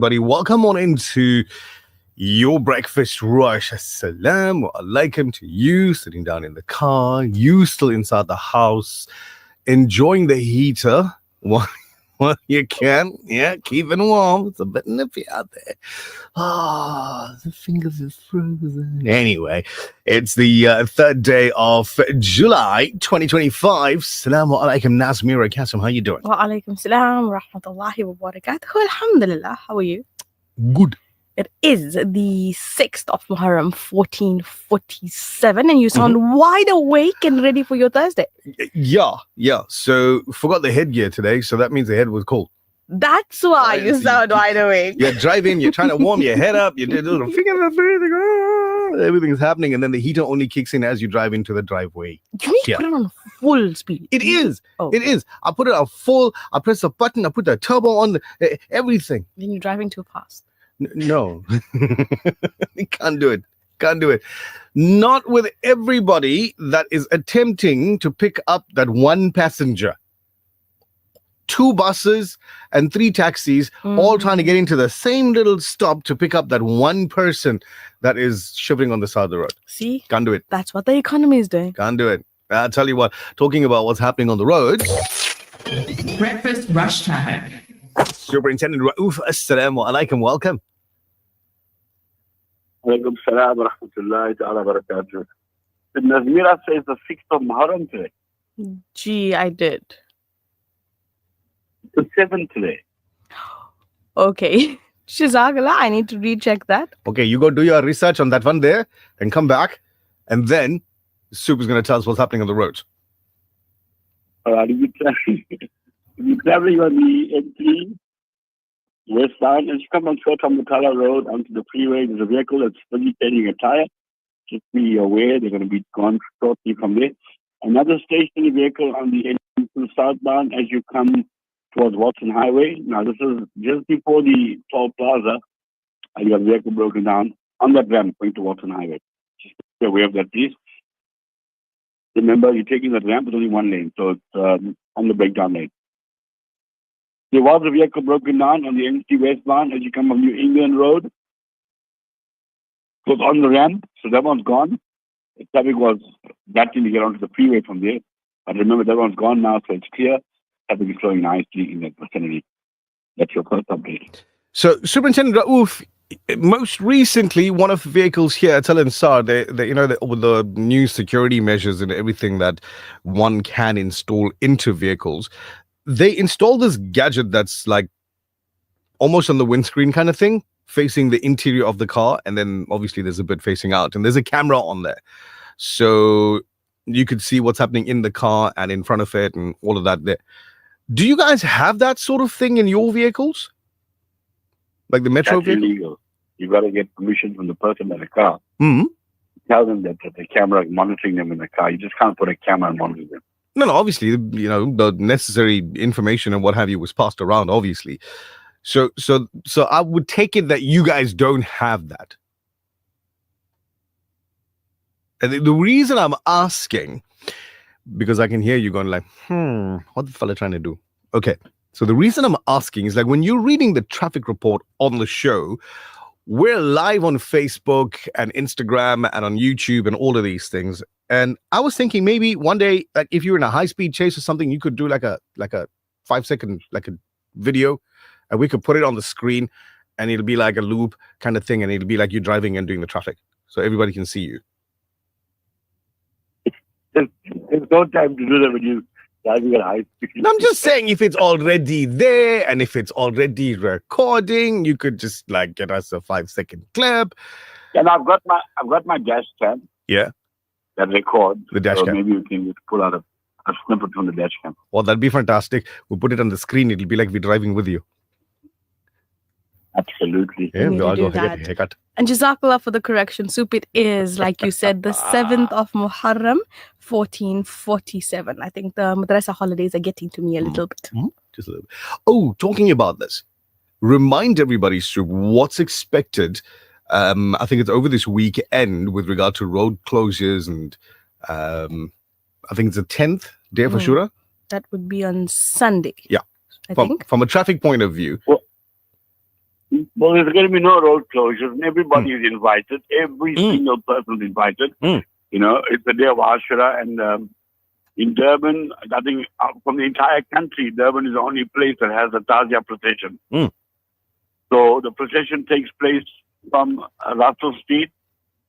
Buddy, welcome on into your breakfast rush. Assalamu alaikum to you sitting down in the car, you still inside the house, enjoying the heater while you can. Yeah, keeping warm. It's a bit nippy out there. The fingers are frozen. Anyway, it's the third day of July 2025. Assalamu alaikum, Nazmira Kasim. How you doing? Wa alaikum salam wa rahmatullahi wa barakatuh. Alhamdulillah. How are you? Good. It is the 6th of Muharram, 1447, and you sound wide awake and ready for your Thursday. Yeah. So, forgot the headgear today, so that means the head was cold. That's why you sound wide awake. You're driving, you're trying to warm your head up, you do the fingers breathing, everything's happening, and then the heater only kicks in as you drive into the driveway. You need to put it on full speed. It is. Oh. It is. I put it on full, I press a button, I put the turbo on, everything. Then you're driving too fast. No. You can't do it. Can't do it. Not with everybody that is attempting to pick up that one passenger. 2 buses and 3 taxis, all trying to get into the same little stop to pick up that one person that is shivering on the side of the road. See? Can't do it. That's what the economy is doing. Can't do it. I'll tell you what, talking about what's happening on the road. Breakfast rush time. Superintendent Rauf, assalamu alaikum, welcome. Alaikum salam wa rahmatullahi ta'ala wa barakatuh. Did Nazmira say it's the 6th of Muharram today? Gee, I did. It's the 7th today. Okay. Shazagala, I need to recheck that. Okay, you go do your research on that one there and come back, and then Soup is going to tell us what's happening on the roads. If you're traveling on the M3 westbound, as you come on Chota Mutala Road onto the freeway, there's a vehicle that's fully changing a tire. Just be aware, they're going to be gone shortly from there. Another stationary vehicle on the M2 southbound as you come towards Watson Highway. Now, this is just before the toll plaza. You have a vehicle broken down on that ramp going to Watson Highway. Just be aware of that, please. Remember, you're taking that ramp with only one lane, so it's on the breakdown lane. There was a vehicle broken down on the M3 westbound as you come on New England Road. It was on the ramp, so that one's gone. The traffic was battling to get onto the freeway from there. But remember, that one's gone now, so it's clear. Traffic is flowing nicely in that vicinity. That's your first update. So, Superintendent Rauf, most recently, one of the vehicles here at Al Ansar, with the new security measures and everything that one can install into vehicles, they installed this gadget that's like almost on the windscreen kind of thing, facing the interior of the car, and then obviously there's a bit facing out, and there's a camera on there. So you could see what's happening in the car and in front of it and all of that there. Do you guys have that sort of thing in your vehicles? Like the Metro That's vehicle? illegal. You got to get permission from the person in the car. Mm-hmm. Tell them that the camera is monitoring them in the car. You just can't put a camera and monitor them. No, obviously, the necessary information and what have you was passed around, obviously. So I would take it that you guys don't have that. And the reason I'm asking, because I can hear you going like, what the fella trying to do? Okay, so the reason I'm asking is like when you're reading the traffic report on the show, we're live on Facebook and Instagram and on YouTube and all of these things. And I was thinking maybe one day, like if you're in a high-speed chase or something, you could do like a 5-second like a video, and we could put it on the screen, and it'll be like a loop kind of thing, and it'll be like you driving and doing the traffic, so everybody can see you. There's no time to do that when you're driving at high speed. No, I'm just saying if it's already there and if it's already recording, you could just like get us a 5-second clip. And I've got my dash cam. Yeah. That records. The dash cam. Maybe you can just pull out a snippet from the dash cam. Well, that'd be fantastic. We'll put it on the screen. It'll be like we're driving with you. Absolutely. Yeah, we all do go that. haircut. And Jazakallah for the correction. Soup, it is, like you said, the 7th of Muharram, 1447. I think the madrasa holidays are getting to me a little bit. Just a little bit. Oh, talking about this, remind everybody, Soup, what's expected. I think it's over this weekend with regard to road closures, and I think it's the 10th day of Ashura. That would be on Sunday. Yeah. I think. From a traffic point of view. Well, Well, there's going to be no road closures, and everybody is invited. Every single person is invited. It's the day of Ashura, and in Durban, I think from the entire country, Durban is the only place that has a Tazia procession. So the procession takes place from Russell Street,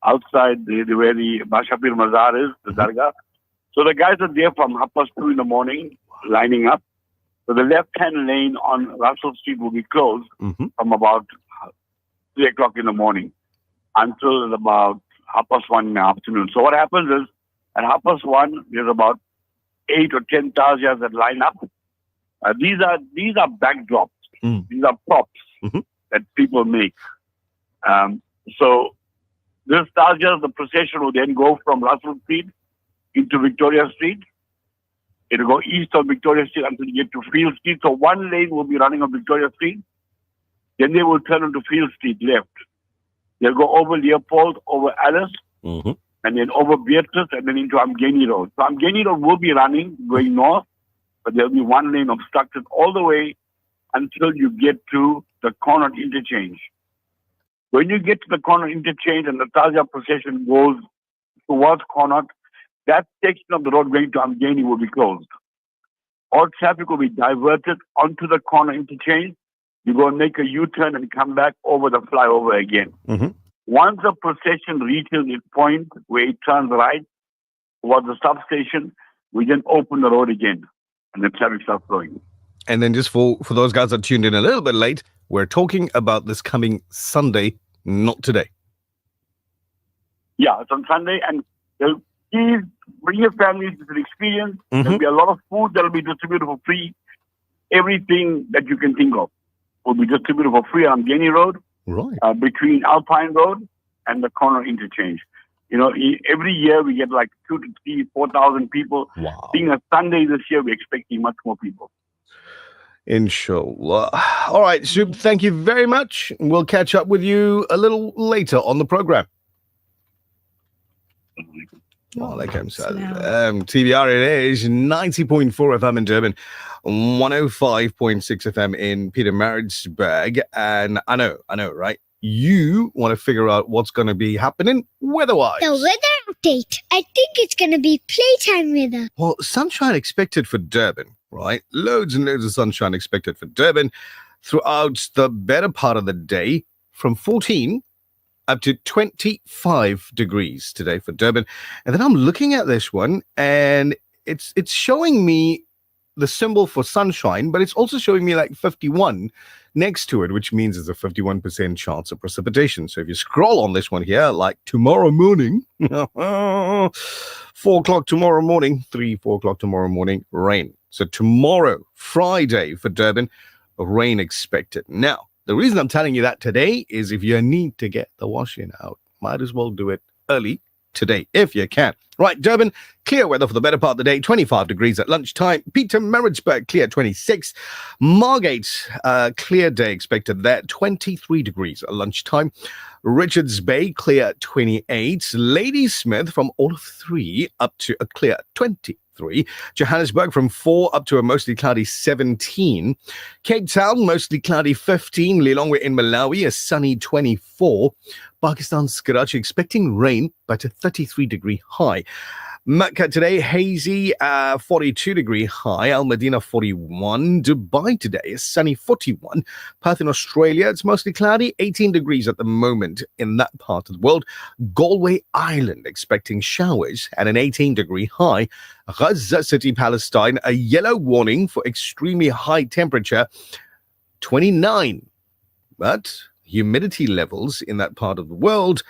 outside where the Bashapir Mazar is, the Dargah. So the guys are there from 2:30 in the morning, lining up. So the left-hand lane on Russell Street will be closed from about 3 o'clock in the morning until about 1:30 in the afternoon. So what happens is, at 1:30, there's about 8 or 10 Tazias that line up. These are backdrops. These are props that people make. So this Tazia, the procession will then go from Russell Street into Victoria Street. It will go east of Victoria Street until you get to Field Street. So one lane will be running on Victoria Street. Then they will turn onto Field Street left. They'll go over Leopold, over Alice, and then over Beatrice, and then into Amgeni Road. So Amgeni Road will be running, going north, but there'll be one lane obstructed all the way until you get to the Connaught interchange. When you get to the Connaught interchange and the Tazia procession goes towards Connaught, that section of the road going to Amgeni will be closed. All traffic will be diverted onto the Connaught interchange. You go and make a U-turn and come back over the flyover again. Once the procession reaches its point where it turns right towards the substation, we then open the road again and the traffic starts flowing. And then just for those guys that tuned in a little bit late, we're talking about this coming Sunday, not today. Yeah, it's on Sunday, and please bring your families to the experience. There'll be a lot of food that will be distributed for free. Everything that you can think of will be distributed for free on Amgeni Road, between Alpine Road and the Connaught interchange. Every year we get like 2,000 to 3,000, 4,000 people. Wow. Being a Sunday this year, we're expecting much more people. Inshallah. All right, Sub, thank you very much. We'll catch up with you a little later on the program. Walaikum salam. TBR it is 90.4 FM in Durban, 105.6 FM in Pietermaritzburg. And I know, right? You want to figure out what's going to be happening weather-wise. The weather update. I think it's going to be playtime weather. Well, sunshine expected for Durban, right? Loads and loads of sunshine expected for Durban throughout the better part of the day, from 14 up to 25 degrees today for Durban. And then I'm looking at this one, and it's showing me the symbol for sunshine, but it's also showing me like 51 next to it, which means there's a 51% chance of precipitation. So if you scroll on this one here, like tomorrow morning, 4 o'clock tomorrow morning, 4 o'clock tomorrow morning, rain. So tomorrow, Friday for Durban, rain expected. Now, the reason I'm telling you that today is if you need to get the washing out, might as well do it early today, if you can. Right, Durban, clear weather for the better part of the day, 25 degrees at lunchtime. Pietermaritzburg, clear 26. Margate, clear day expected there, 23 degrees at lunchtime. Richards Bay, clear 28. Ladysmith from all of 3 up to a clear 23. Johannesburg from 4 up to a mostly cloudy 17. Cape Town, mostly cloudy 15. Lilongwe in Malawi, a sunny 24. Pakistan's Karachi expecting rain, but a 33-degree high. Mecca today, hazy, 42-degree high. Al Madina, 41. Dubai today, a sunny 41. Perth in Australia, it's mostly cloudy, 18 degrees at the moment in that part of the world. Galway Island expecting showers at an 18-degree high. Gaza City, Palestine, a yellow warning for extremely high temperature, 29. But humidity levels in that part of the world,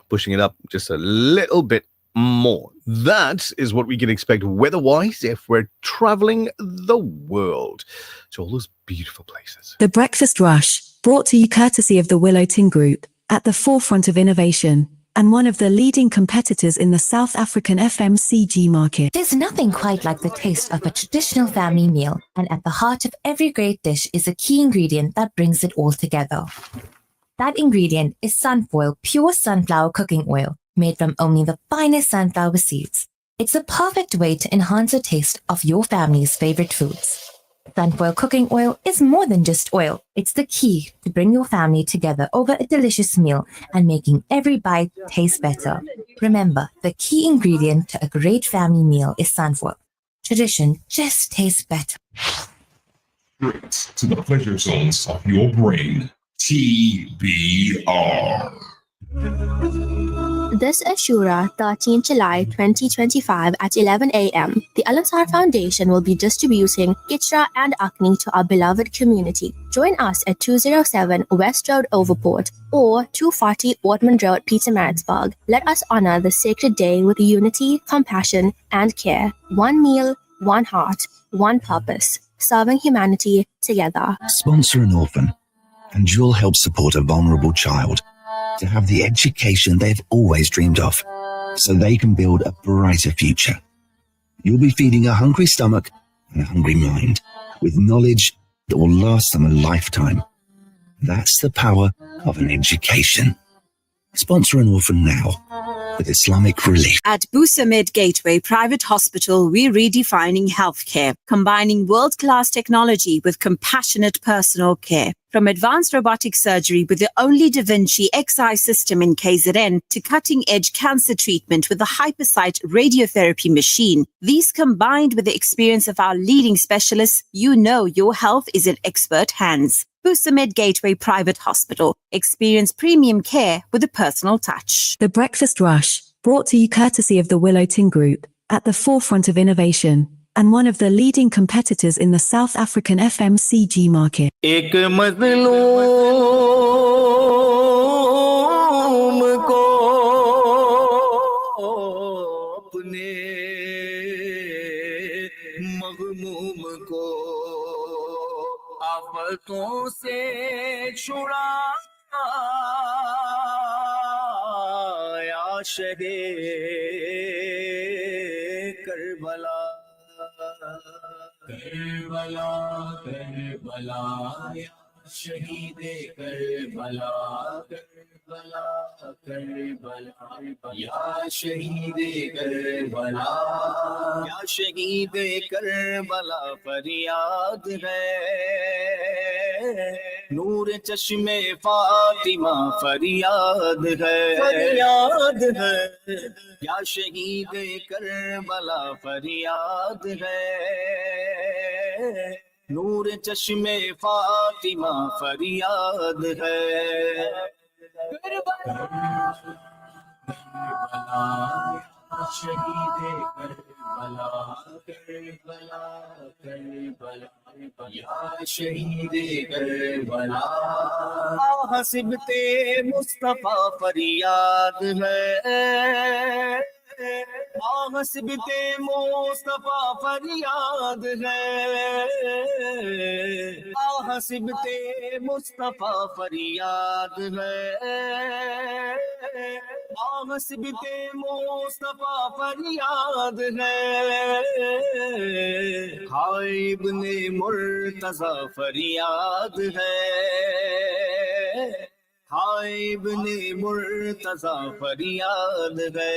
pushing it up just a little bit more. That is what we can expect weather-wise if we're traveling the world to all those beautiful places. The Breakfast Rush, brought to you courtesy of the Willow Tin Group, at the forefront of innovation and one of the leading competitors in the South African FMCG market. There's nothing quite like the taste of a traditional family meal, and at the heart of every great dish is a key ingredient that brings it all together. That ingredient is Sunfoil pure sunflower cooking oil, made from only the finest sunflower seeds. It's a perfect way to enhance the taste of your family's favorite foods. Sunfoil cooking oil is more than just oil. It's the key to bring your family together over a delicious meal and making every bite taste better. Remember, the key ingredient to a great family meal is sunfoil. Tradition just tastes better. Straight to the pleasure zones of your brain. TBR. This is Shura, 13 July 2025 at 11 a.m. The Al Ansar Foundation will be distributing Kitra and Akni to our beloved community. Join us at 207 West Road, Overport, or 240 Ortman Road, Pietermaritzburg. Let us honor the sacred day with unity, compassion, and care. One meal, one heart, one purpose. Serving humanity together. Sponsor an orphan, and you'll help support a vulnerable child to have the education they've always dreamed of, so they can build a brighter future. You'll be feeding a hungry stomach and a hungry mind with knowledge that will last them a lifetime. That's the power of an education. Sponsor an orphan now with Islamic Relief. At Busamed Gateway Private Hospital, we're redefining healthcare, combining world-class technology with compassionate personal care. From advanced robotic surgery with the only Da Vinci Xi system in KZN to cutting-edge cancer treatment with the Hypersight radiotherapy machine, these combined with the experience of our leading specialists, you know your health is in expert hands. Busamed Gateway Private Hospital. Experience premium care with a personal touch. The Breakfast Rush, brought to you courtesy of the Willow Tin Group, at the forefront of innovation, and one of the leading competitors in the South African FMCG market. एक मज़लूम को अपने मग़मूम को आफ़तों से छुड़ाया शहे Karbala Karbala Karbala या शहीदे Karbala Karbala Karbala या शहीदे Karbala या शहीदे करबला फरियाद है नूर चश्मे फातिमा फरियाद है या शहीद करबला फरियाद है नूर चश्मे फातिमा फरियाद है शहीद करबला करबला करबला या शहीद करबला हसबते मुस्तफा फरियाद है हसबते मुस्तफा फरियाद है हसबते मुस्तफा फरियाद है हसबते मुस्तफा फरियाद है हाय इब्ने मुर्तज़ा फरियाद है हाय इब्ने मुर्तज़ा फरियाद है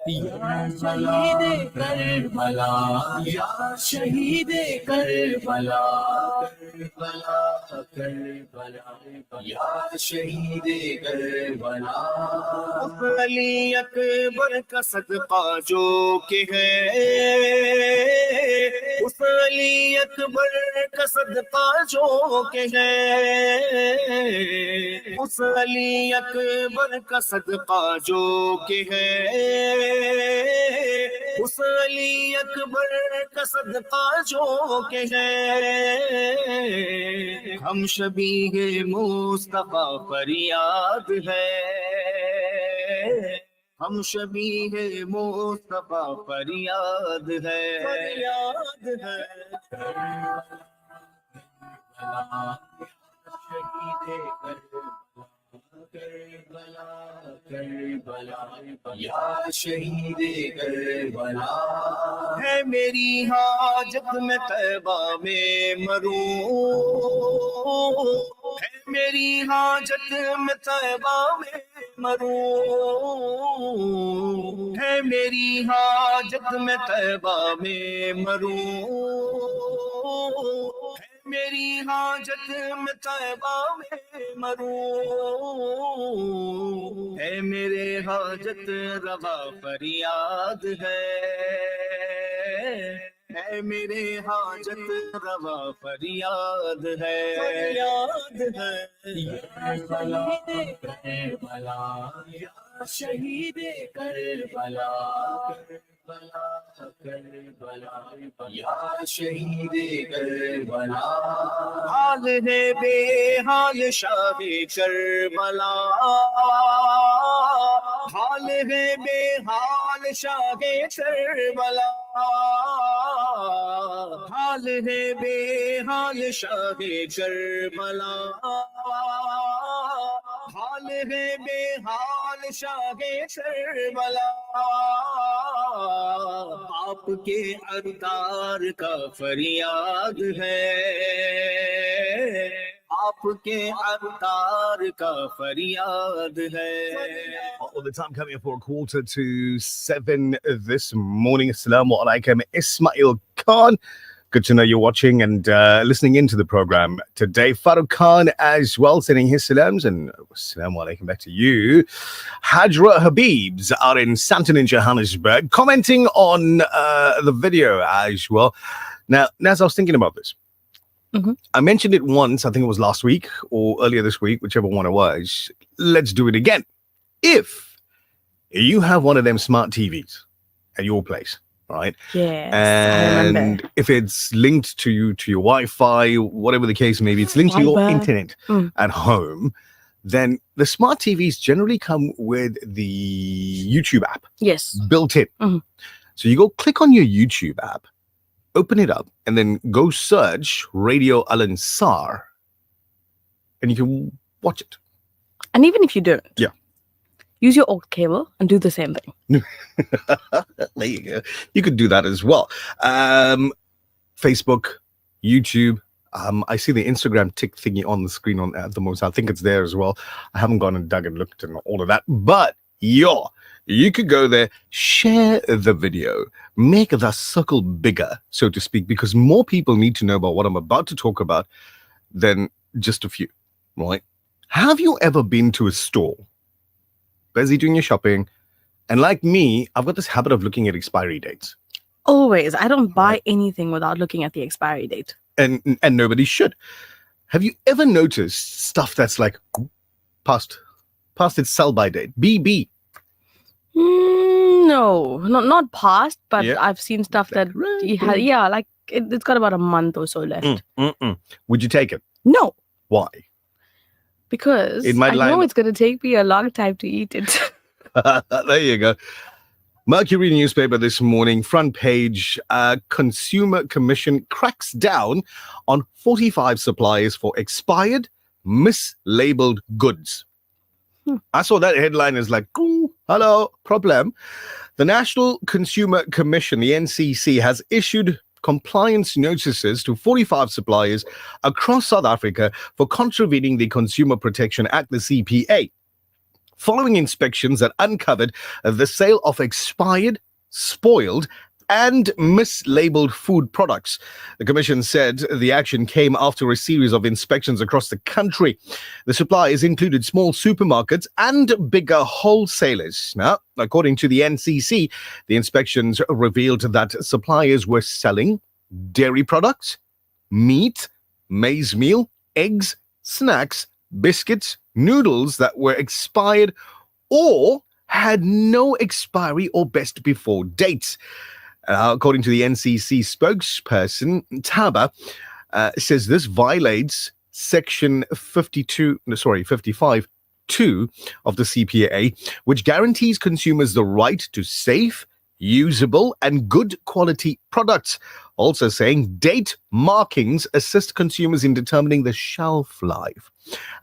या शहीद करबला या शहीद करबला करबला करबला या शहीद करबला अली अकबर का सदका जो के है उस अली अकबर का सदका जो के है उस अली अकबर का सदका जो के है उस अली अकबर का सदका जो के है हम शबीहे मुस्तफा फरियाद है हम शबीहे मुस्तफा फरियाद है करबला करबला या शहीद करबला है मेरी हाजत में तैबा में मरूं है मेरी हाजत में तैबा में मरूं है मेरी हाजत में तैबा में मरूं है मेरी हाजत में तैबा में मरूं है मेरे हाजत रवा फरियाद है मेरे हाजत रवा फरियाद है करबला या शहीद करबला करबला या शहीद करबला हाल है बेहाल शाहे करबला हाल है बेहाल शाहे करबला हाल है बेहाल शाहे करबला हाल है बेहाल शाहे करबला आपके अवतार का फरियाद है आपके अवतार का फरियाद है. All the time coming up for 6:45 this morning. Assalamu alaikum, Ismail Khan. Good to know you're watching and listening into the program today. Farooq Khan as well, sending his salams, and assalamu alaikum back to you. Hajra Habibs are in Santon in Johannesburg, commenting on the video as well. Now, as I was thinking about this, I mentioned it once, I think it was last week or earlier this week, whichever one it was. Let's do it again. If you have one of them smart TVs at your place, right? Yes, and I remember. if it's linked to your Wi-Fi, whatever the case may be, it's linked to your Fiber. internet at home, then the smart TVs generally come with the YouTube app Yes. built in. So you go click on your YouTube app, open it up, and then go search Radio Al Ansar, and you can watch it. And even if you don't, Yeah. use your old cable and do the same thing. There you go. You could do that as well. Facebook, YouTube. I see the Instagram tick thingy on the screen at the moment. I think it's there as well. I haven't gone and dug and looked and all of that. But you could go there, share the video, make the circle bigger, so to speak, because more people need to know about what I'm about to talk about than just a few, right? Have you ever been to a store, busy doing your shopping, and like me, I've got this habit of looking at expiry dates, Always. I don't buy anything without looking at the expiry date. and nobody should. Have you ever noticed stuff that's like past its sell-by date, BB? No, not past, but Yeah. I've seen stuff that like it's got about a month or so left. Would you take it? No, Why? because It might I line know up. it's going to take me a long time to eat it. There you go. Mercury newspaper this morning, front page, Consumer Commission cracks down on 45 suppliers for expired, mislabeled goods. I saw that headline as like, ooh, hello, problem. The National Consumer Commission, the NCC, has issued compliance notices to 45 suppliers across South Africa for contravening the Consumer Protection Act, the CPA, following inspections that uncovered the sale of expired, spoiled, and mislabeled food products. The Commission said the action came after a series of inspections across the country. The suppliers included small supermarkets and bigger wholesalers. Now, according to the NCC, the inspections revealed that suppliers were selling dairy products, meat, maize meal, eggs, snacks, biscuits, noodles that were expired or had no expiry or best before dates. According to the NCC spokesperson, Taba, says this violates Section 55(2) of the CPA, which guarantees consumers the right to safe, usable, and good quality products. Also saying date markings assist consumers in determining the shelf life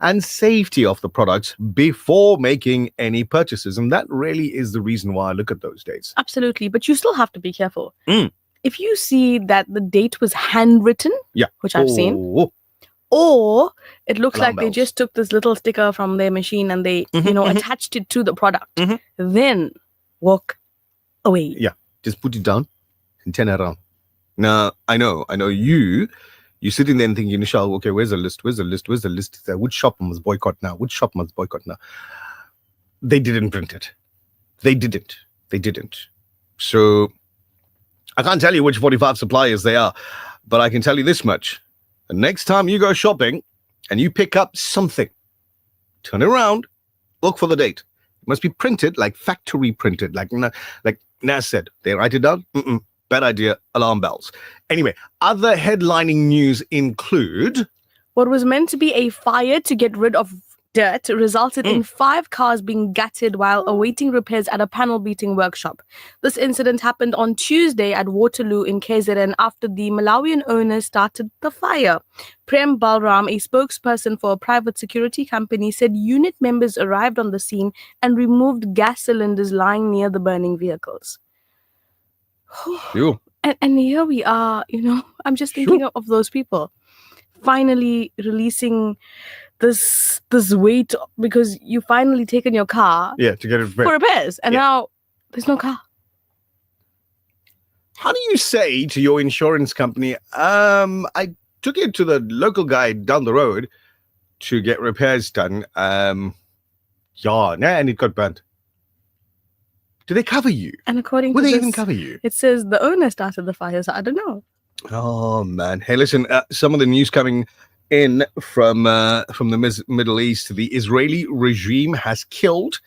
and safety of the products before making any purchases. And that really is the reason why I look at those dates. Absolutely, but you still have to be careful. If you see that the date was handwritten, which I've seen, or it looks Alarm like they bells. just took this little sticker from their machine and they, attached it to the product. Then walk away. Yeah, just put it down and turn around. Now, I know you're sitting there and thinking, Nishal, okay, where's the list? Where's the list? Where's the list? Which shop must boycott now? Which shop must boycott now? They didn't print it. They didn't. So I can't tell you which 45 suppliers they are, but I can tell you this much. The next time you go shopping and you pick up something, turn around, look for the date. It must be printed, like factory printed, like Naz said. They write it down. Bad idea. Alarm bells. Anyway, other headlining news include what was meant to be a fire to get rid of dirt resulted in 5 cars being gutted while awaiting repairs at a panel beating workshop. This incident happened on Tuesday at Waterloo in KZN after the Malawian owner started the fire. Prem Balram, a spokesperson for a private security company, said unit members arrived on the scene and removed gas cylinders lying near the burning vehicles. And here we are, I'm just thinking of those people finally releasing this weight because you finally taken your car to get it for repairs and now there's no car. How do you say to your insurance company, I took it to the local guy down the road to get repairs done, and it got burnt? Do they cover you? And according Will to they this, even cover you? It says the owner started the fire, so I don't know. Oh man! Hey, listen. Some of the news coming in from the Middle East: the Israeli regime has killed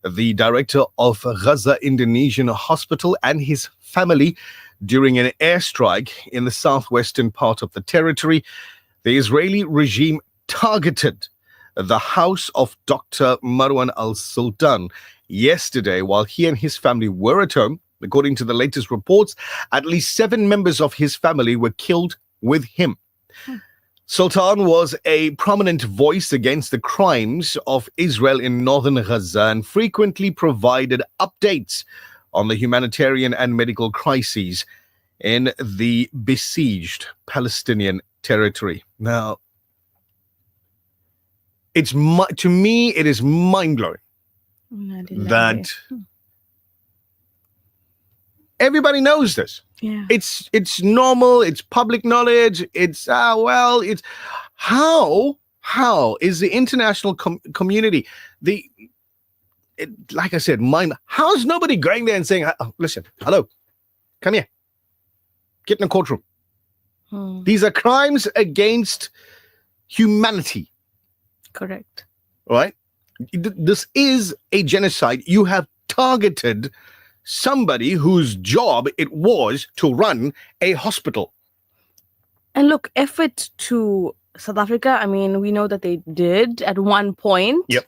the director of Gaza Indonesian Hospital and his family during an airstrike in the southwestern part of the territory. The Israeli regime targeted the house of Dr. Marwan al-Sultan yesterday while he and his family were at home. According to the latest reports, at least 7 members of his family were killed with him. Sultan was a prominent voice against the crimes of Israel in northern Gaza and frequently provided updates on the humanitarian and medical crises in the besieged Palestinian territory. Now, to me, it is mind-blowing that everybody knows this. Yeah. It's normal, it's public knowledge, it's how is the international community, like I said, how's nobody going there and saying, listen, hello, come here, get in the courtroom. These are crimes against humanity. Correct. Right? This is a genocide. You have targeted somebody whose job it was to run a hospital. And look, effort to South Africa, I mean, we know that they did at one point. Yep.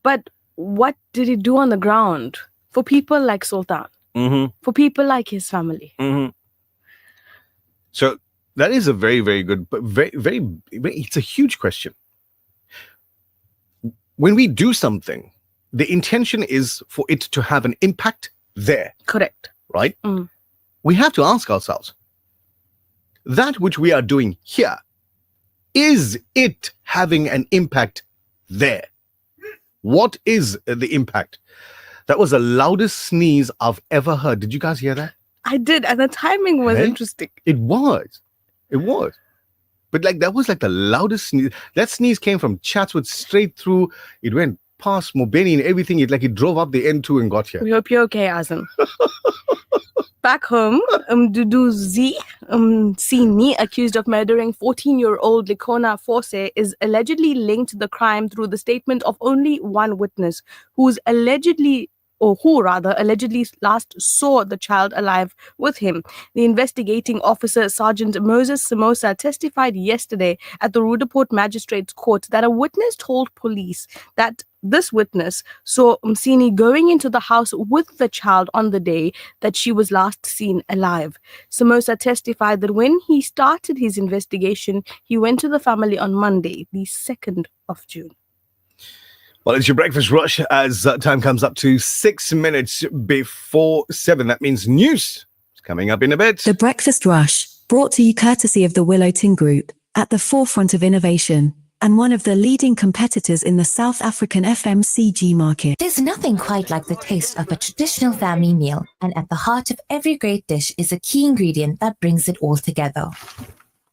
But what did it do on the ground for people like Sultan? For people like his family? So that is a very, very good, but very, very, it's a huge question. When we do something, the intention is for it to have an impact there. Correct. Right? We have to ask ourselves, that which we are doing here, is it having an impact there? What is the impact? That was the loudest sneeze I've ever heard. Did you guys hear that? I did, and the timing was interesting. It was. But that was the loudest sneeze. That sneeze came from Chatsworth straight through. It went past Mobeni and everything. It drove up the N2 and got here. We hope you're okay, Azam. Back home, Duduzi Sini, accused of murdering 14-year-old Likona Forse, is allegedly linked to the crime through the statement of only one witness, who allegedly last saw the child alive with him. The investigating officer, Sergeant Moses Samosa, testified yesterday at the Rudaport Magistrates Court that a witness told police that this witness saw Msini going into the house with the child on the day that she was last seen alive. Samosa testified that when he started his investigation, he went to the family on Monday, the 2nd of June. Well, it's your breakfast rush as time comes up to 6 minutes before 7. That means news is coming up in a bit. The Breakfast Rush, brought to you courtesy of the Willow Tin Group at the forefront of innovation, and one of the leading competitors in the South African FMCG market. There's nothing quite like the taste of a traditional family meal, and at the heart of every great dish is a key ingredient that brings it all together.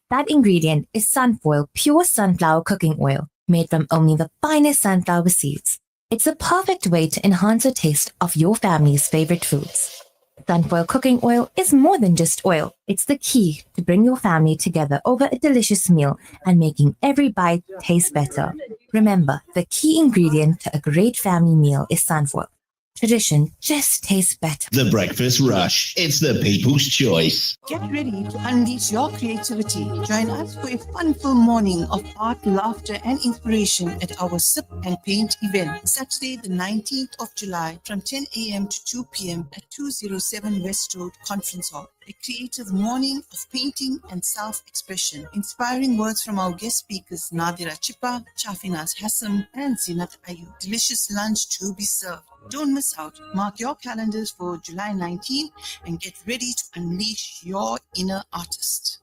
That ingredient is Sunfoil pure sunflower cooking oil, made from only the finest sunflower seeds. It's a perfect way to enhance the taste of your family's favorite foods. Sunfoil cooking oil is more than just oil. It's the key to bring your family together over a delicious meal and making every bite taste better. Remember, the key ingredient to a great family meal is sunfoil. Tradition just tastes better. The Breakfast Rush. It's the people's choice. Get ready to unleash your creativity. Join us for a fun-filled morning of art, laughter, and inspiration at our Sip and Paint event, Saturday, the 19th of July, from 10 a.m. to 2 p.m. at 207 West Road Conference Hall. A creative morning of painting and self-expression. Inspiring words from our guest speakers, Nadira Chipa, Chafinas Hassam, and Zinat Ayub. Delicious lunch to be served. Don't miss out. Mark your calendars for July 19 and get ready to unleash your inner artist.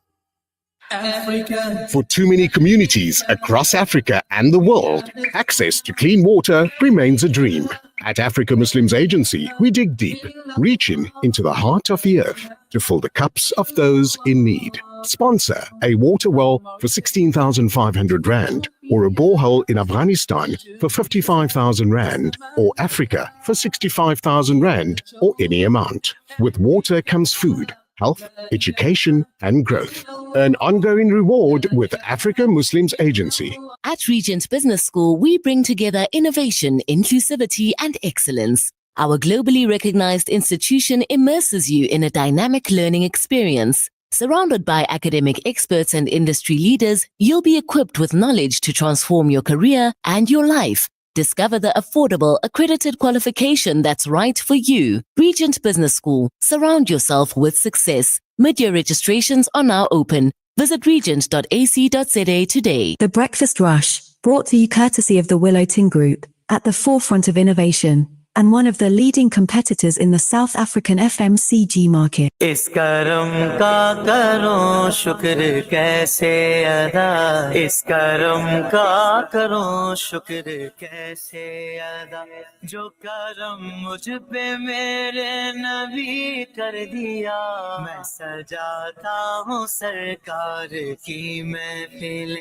Africa. For too many communities across Africa and the world, access to clean water remains a dream. At Africa Muslims Agency, we dig deep, reaching into the heart of the earth to fill the cups of those in need. Sponsor a water well for 16,500 Rand, or a borehole in Afghanistan for 55,000 Rand, or Africa for 65,000 Rand, or any amount. With water comes food, health, education, and growth. An ongoing reward with Africa Muslims Agency. At Regent Business School, we bring together innovation, inclusivity, and excellence. Our globally recognized institution immerses you in a dynamic learning experience. Surrounded by academic experts and industry leaders, you'll be equipped with knowledge to transform your career and your life. Discover the affordable, accredited qualification that's right for you. Regent Business School. Surround yourself with success. Mid-year registrations are now open. Visit regent.ac.za today. The Breakfast Rush, brought to you courtesy of the Willow Tin Group, at the forefront of innovation, and one of the leading competitors in the South African FMCG market. इस करम का करो शुक्र कैसे अदा इस करम का करो शुक्र कैसे अदा जो करम मुझ पे मेरे नबी कर दिया मैं सजाता हूँ सरकार की महफिल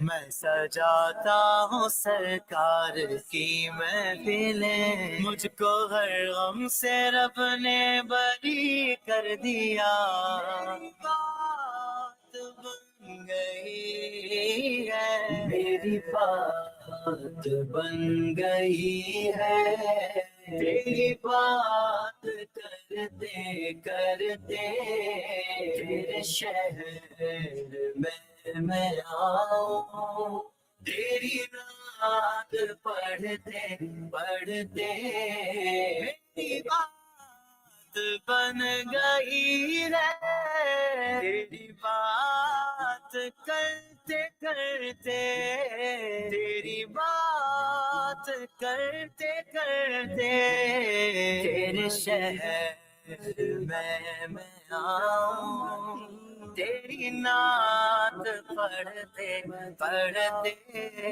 मैं सजाता हूँ सरकार की महफिलें मुझको हर गम से रब ने बरी कर दिया बात बन गई है मेरी बात बन गई है तेरी बात करते करते तेरे शहर में मैं आऊं तेरी नात पढ़ते पढ़ते मेरी बात बन गई है तेरी बात करते करते तेरी बात करते करते तेरे शहर में मैं आऊं तेरी नात पढ़ते पढ़ते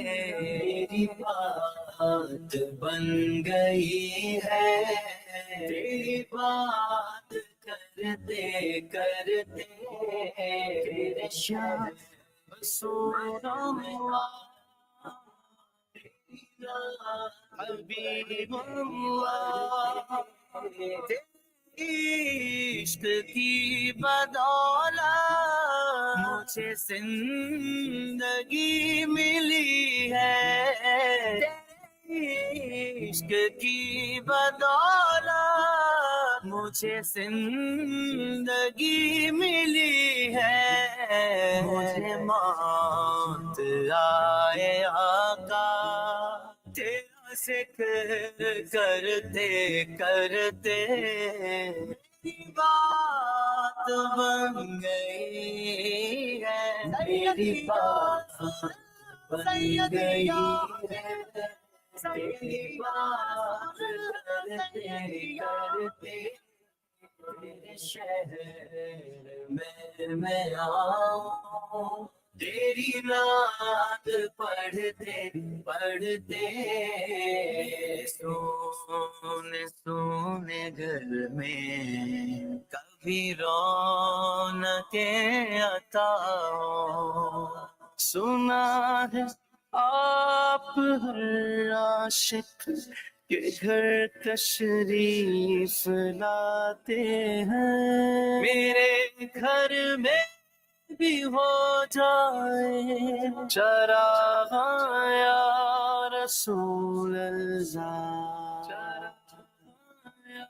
मेरी बात बन गई है तेरी बात करते करते तेरे शहर सुना हबीबुल्लाह इश्क की बदौलत मुझे जिंदगी मिली है इश्क की बदौलत मुझे जिंदगी मिली है मुझे मौत आए आका तेरा जिक्र करते करते बात बन गई है मेरी बात बन गई है तेरी बात करते करते तेरे शहर में मैं आऊं तेरी नात पढ़ते पढ़ते सोने सोने घर में कभी रौनकें अता हो सुना है आप हर आशिक के घर तशरीफ लाते हैं मेरे घर में भी हो जाए चरागा या रसूल अल्लाह या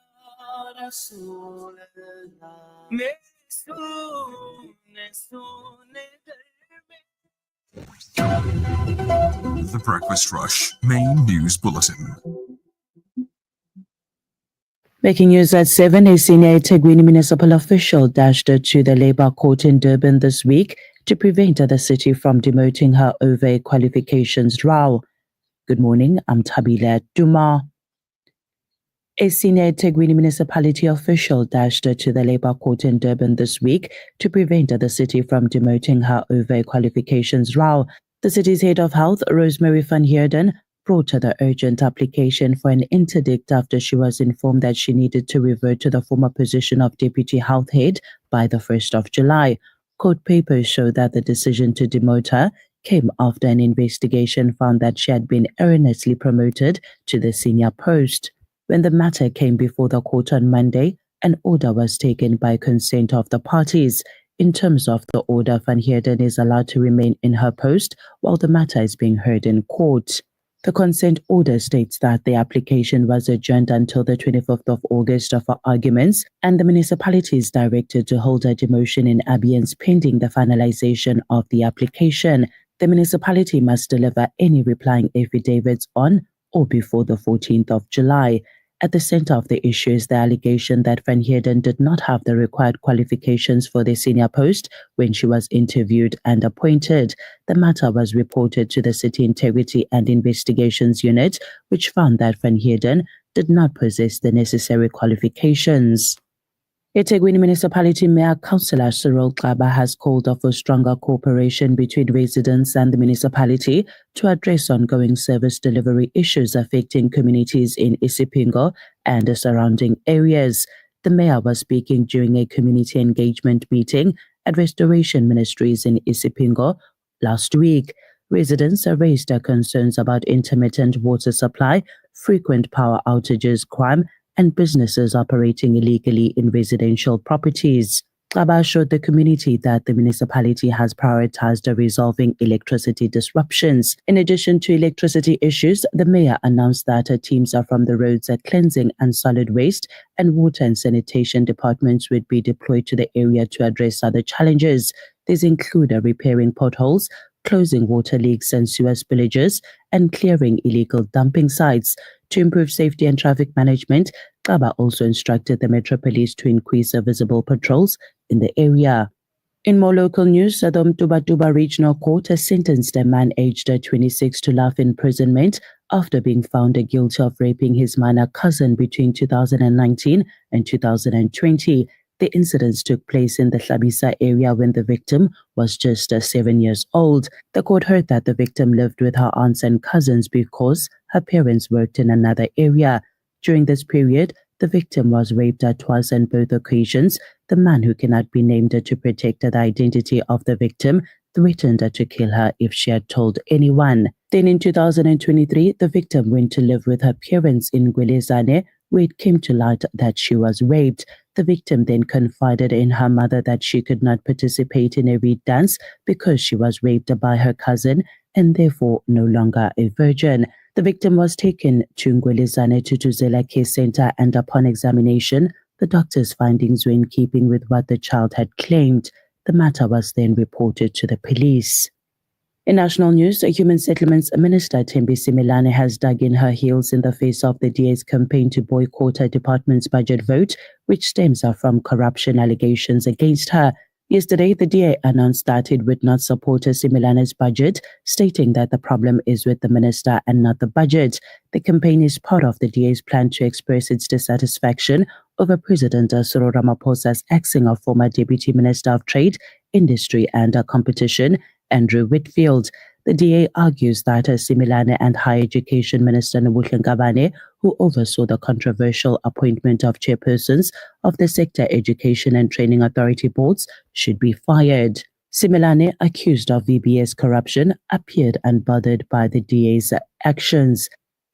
रसूल अल्लाह मेरे सोने सोने घर में The Breakfast Rush Main News Bulletin. Breaking news at 7, a senior eThekwini municipal official dashed to the Labour Court in Durban this week to prevent the city from demoting her over a qualifications row. Good morning, I'm Tabila Duma. A senior eThekwini municipality official dashed to the Labour Court in Durban this week to prevent the city from demoting her over a qualifications row. The city's head of health, Rosemary van Heerden, brought her the urgent application for an interdict after she was informed that she needed to revert to the former position of deputy health head by the 1st of July. Court papers show that the decision to demote her came after an investigation found that she had been erroneously promoted to the senior post. When the matter came before the court on Monday, an order was taken by consent of the parties. In terms of the order, Van Heerden is allowed to remain in her post while the matter is being heard in court. The consent order states that the application was adjourned until the 25th of August for arguments, and the municipality is directed to hold a demotion in abeyance pending the finalization of the application. The municipality must deliver any replying affidavits on or before the 14th of July. At the center of the issue is the allegation that Van Heerden did not have the required qualifications for the senior post when she was interviewed and appointed. The matter was reported to the City Integrity and Investigations Unit, which found that Van Heerden did not possess the necessary qualifications. eThekwini Municipality Mayor Councillor Cyril Xaba has called for stronger cooperation between residents and the municipality to address ongoing service delivery issues affecting communities in Isipingo and the surrounding areas. The mayor was speaking during a community engagement meeting at Restoration Ministries in Isipingo last week. Residents raised their concerns about intermittent water supply, frequent power outages, crime, and businesses operating illegally in residential properties. Xaba assured the community that the municipality has prioritized resolving electricity disruptions. In addition to electricity issues, the mayor announced that teams from the roads, cleansing and solid waste, and water and sanitation departments would be deployed to the area to address other challenges. These include repairing potholes, closing water leaks and sewer spillages, and clearing illegal dumping sites. To improve safety and traffic management, Xaba also instructed the Metro Police to increase visible patrols in the area. In more local news, the Mtuba Regional Court has sentenced a man aged 26 to life imprisonment after being found guilty of raping his minor cousin between 2019 and 2020. The incidents took place in the Hlabisa area when the victim was just 7 years old. The court heard that the victim lived with her aunts and cousins because her parents worked in another area. During this period, the victim was raped twice on both occasions. The man, who cannot be named to protect the identity of the victim, threatened to kill her if she had told anyone. Then in 2023, the victim went to live with her parents in Gwelezane, where it came to light that she was raped. The victim then confided in her mother that she could not participate in a reed dance because she was raped by her cousin and therefore no longer a virgin. The victim was taken to Ngwelezane Tutuzela Care Center, and upon examination, the doctor's findings were in keeping with what the child had claimed. The matter was then reported to the police. In national news, the Human Settlements Minister Thembisi Milane has dug in her heels in the face of the DA's campaign to boycott her department's budget vote, which stems from corruption allegations against her. Yesterday, the DA announced that it would not support Milane's budget, stating that the problem is with the minister and not the budget. The campaign is part of the DA's plan to express its dissatisfaction over President Cyril Ramaphosa's axing of former Deputy Minister of Trade, Industry and Competition Andrew Whitfield. The DA argues that Simelane and Higher Education Minister Nobuhle Ngabane, who oversaw the controversial appointment of chairpersons of the Sector Education and Training Authority boards, should be fired. Simelane, accused of VBS corruption, appeared unbothered by the DA's actions.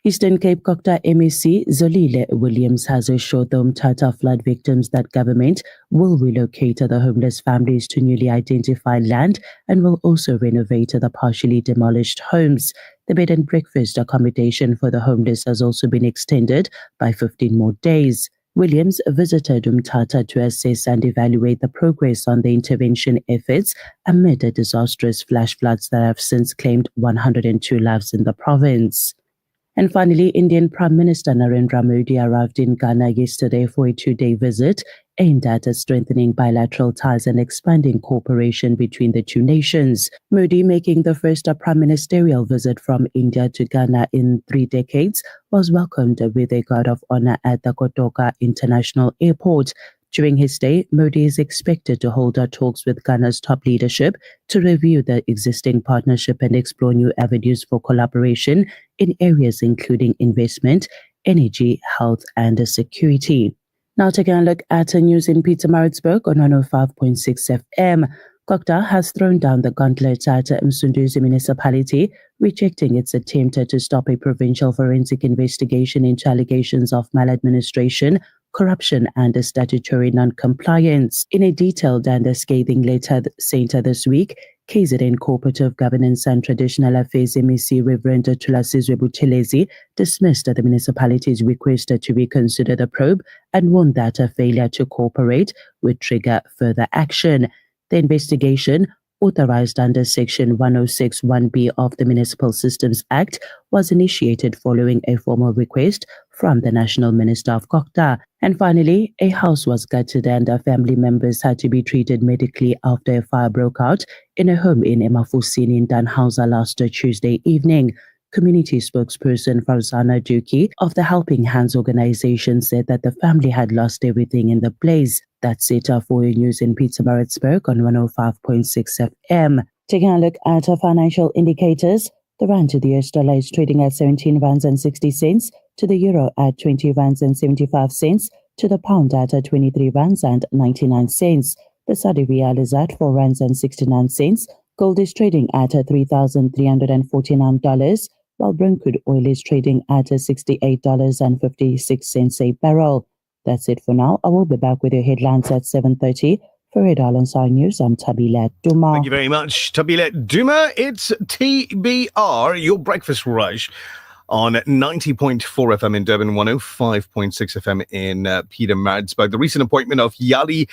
Eastern Cape Cocta MEC Zolile Williams has assured the Umtata flood victims that government will relocate the homeless families to newly identified land and will also renovate the partially demolished homes. The bed and breakfast accommodation for the homeless has also been extended by 15 more days. Williams visited Umtata to assess and evaluate the progress on the intervention efforts amid the disastrous flash floods that have since claimed 102 lives in the province. And finally, Indian Prime Minister Narendra Modi arrived in Ghana yesterday for a 2-day visit aimed at strengthening bilateral ties and expanding cooperation between the two nations. Modi, making the first prime ministerial visit from India to Ghana in 3 decades, was welcomed with a guard of honor at the Kotoka International Airport. During his stay, Modi is expected to hold talks with Ghana's top leadership to review the existing partnership and explore new avenues for collaboration in areas including investment, energy, health, and security. Now taking a look at news in Pietermaritzburg on 105.6 FM. Cocta has thrown down the gauntlet at Msunduzi municipality, rejecting its attempt to stop a provincial forensic investigation into allegations of maladministration, corruption, and statutory non-compliance. In a detailed and scathing letter sent this week, KZN Cooperative Governance and Traditional Affairs MEC Reverend Thulasizwe Buthelezi dismissed the municipality's request to reconsider the probe and warned that a failure to cooperate would trigger further action. The investigation, authorized under Section 106(1)(b) of the Municipal Systems Act, was initiated following a formal request from the National Minister of Cocta. And finally, a house was gutted and family members had to be treated medically after a fire broke out in a home in Emafusini in Danhausa last Tuesday evening. Community spokesperson Farzana Duki of the Helping Hands organization said that the family had lost everything in the blaze. That's it for your news in Pietermaritzburg on 105.6 FM. Taking a look at our financial indicators, the rand to the US dollar is trading at 17 rands and 60 cents, to the euro at 20 rands and 75 cents, to the pound at 23 rands and 99 cents. The Saudi Riyal is at 4 rands and 69 cents. Gold is trading at $3,349, while Brent crude oil is trading at $68.56 a barrel. That's it for now. I will be back with your headlines at 7:30. For Red Island Side News, I'm Tabile Duma. Thank you very much, Tabile Duma. It's TBR, your breakfast rush, on 90.4 FM in Durban, 105.6 FM in Pietermaritzburg. The recent appointment of Yali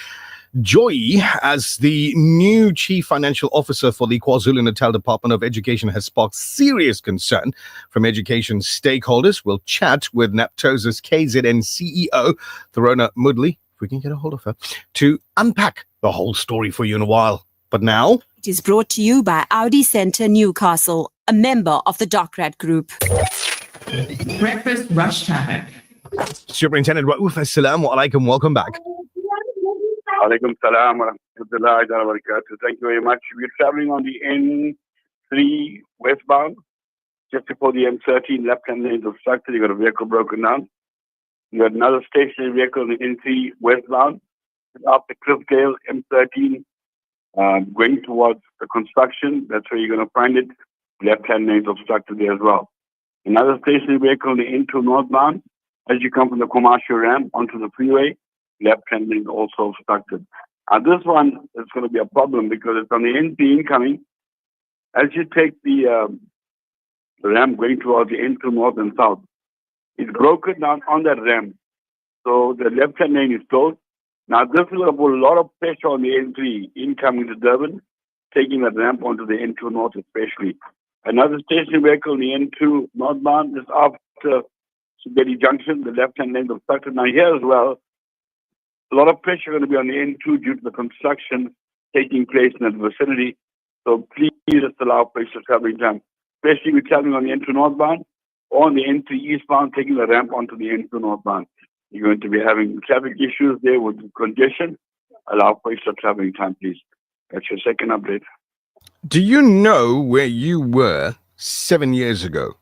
Joy as the new Chief Financial Officer for the KwaZulu-Natal Department of Education has sparked serious concern from education stakeholders. We'll chat with NAPTOSA's KZN CEO, Tharona Mudley, if we can get a hold of her, to unpack the whole story for you in a while. But now, It is brought to you by Audi Centre Newcastle, a member of the Docrat Group. Breakfast rush traffic. Superintendent Rauf, assalamu alaikum, welcome back. Alaikum salam wa rahmatullahi wa barakatuh. Thank you very much. We're traveling on the N3 westbound, just before the M13 left-hand lane is obstructed. You got a vehicle broken down. You got another stationary vehicle on the N3 westbound, after Cliffdale M13, going towards the construction. That's where you're going to find it. Left-hand lane is obstructed there as well. Another stationary vehicle on the N2 northbound, as you come from the commercial ramp onto the freeway. Left-hand lane also obstructed. This one is going to be a problem because it's on the N3 incoming. As you take the ramp going towards the N2 north and south, it's broken down on that ramp. So the left-hand lane is closed. Now this will put a lot of pressure on the N3 incoming to Durban, taking that ramp onto the N2 north especially. Another stationary vehicle on the N2 northbound is after Subedi Junction. The left-hand lane is obstructed. Now here as well, a lot of pressure going to be on the N2 due to the construction taking place in that vicinity. So please just allow for extra traveling time, especially if you're traveling on the N2 northbound or on the N3 eastbound, taking the ramp onto the N2 northbound. You're going to be having traffic issues there with congestion. Allow for extra traveling time, please. That's your second update. Do you know where you were 7 years ago?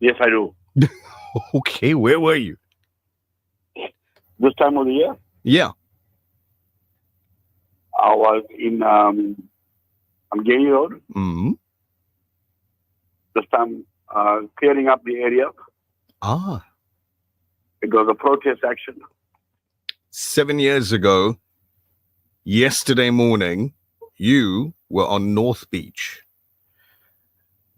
Yes, I do. Okay, where were you? This time of the year, Yeah. I was in Gary Road. Hmm. This time, clearing up the area. Ah. It was a protest action. 7 years ago, yesterday morning, you were on North Beach.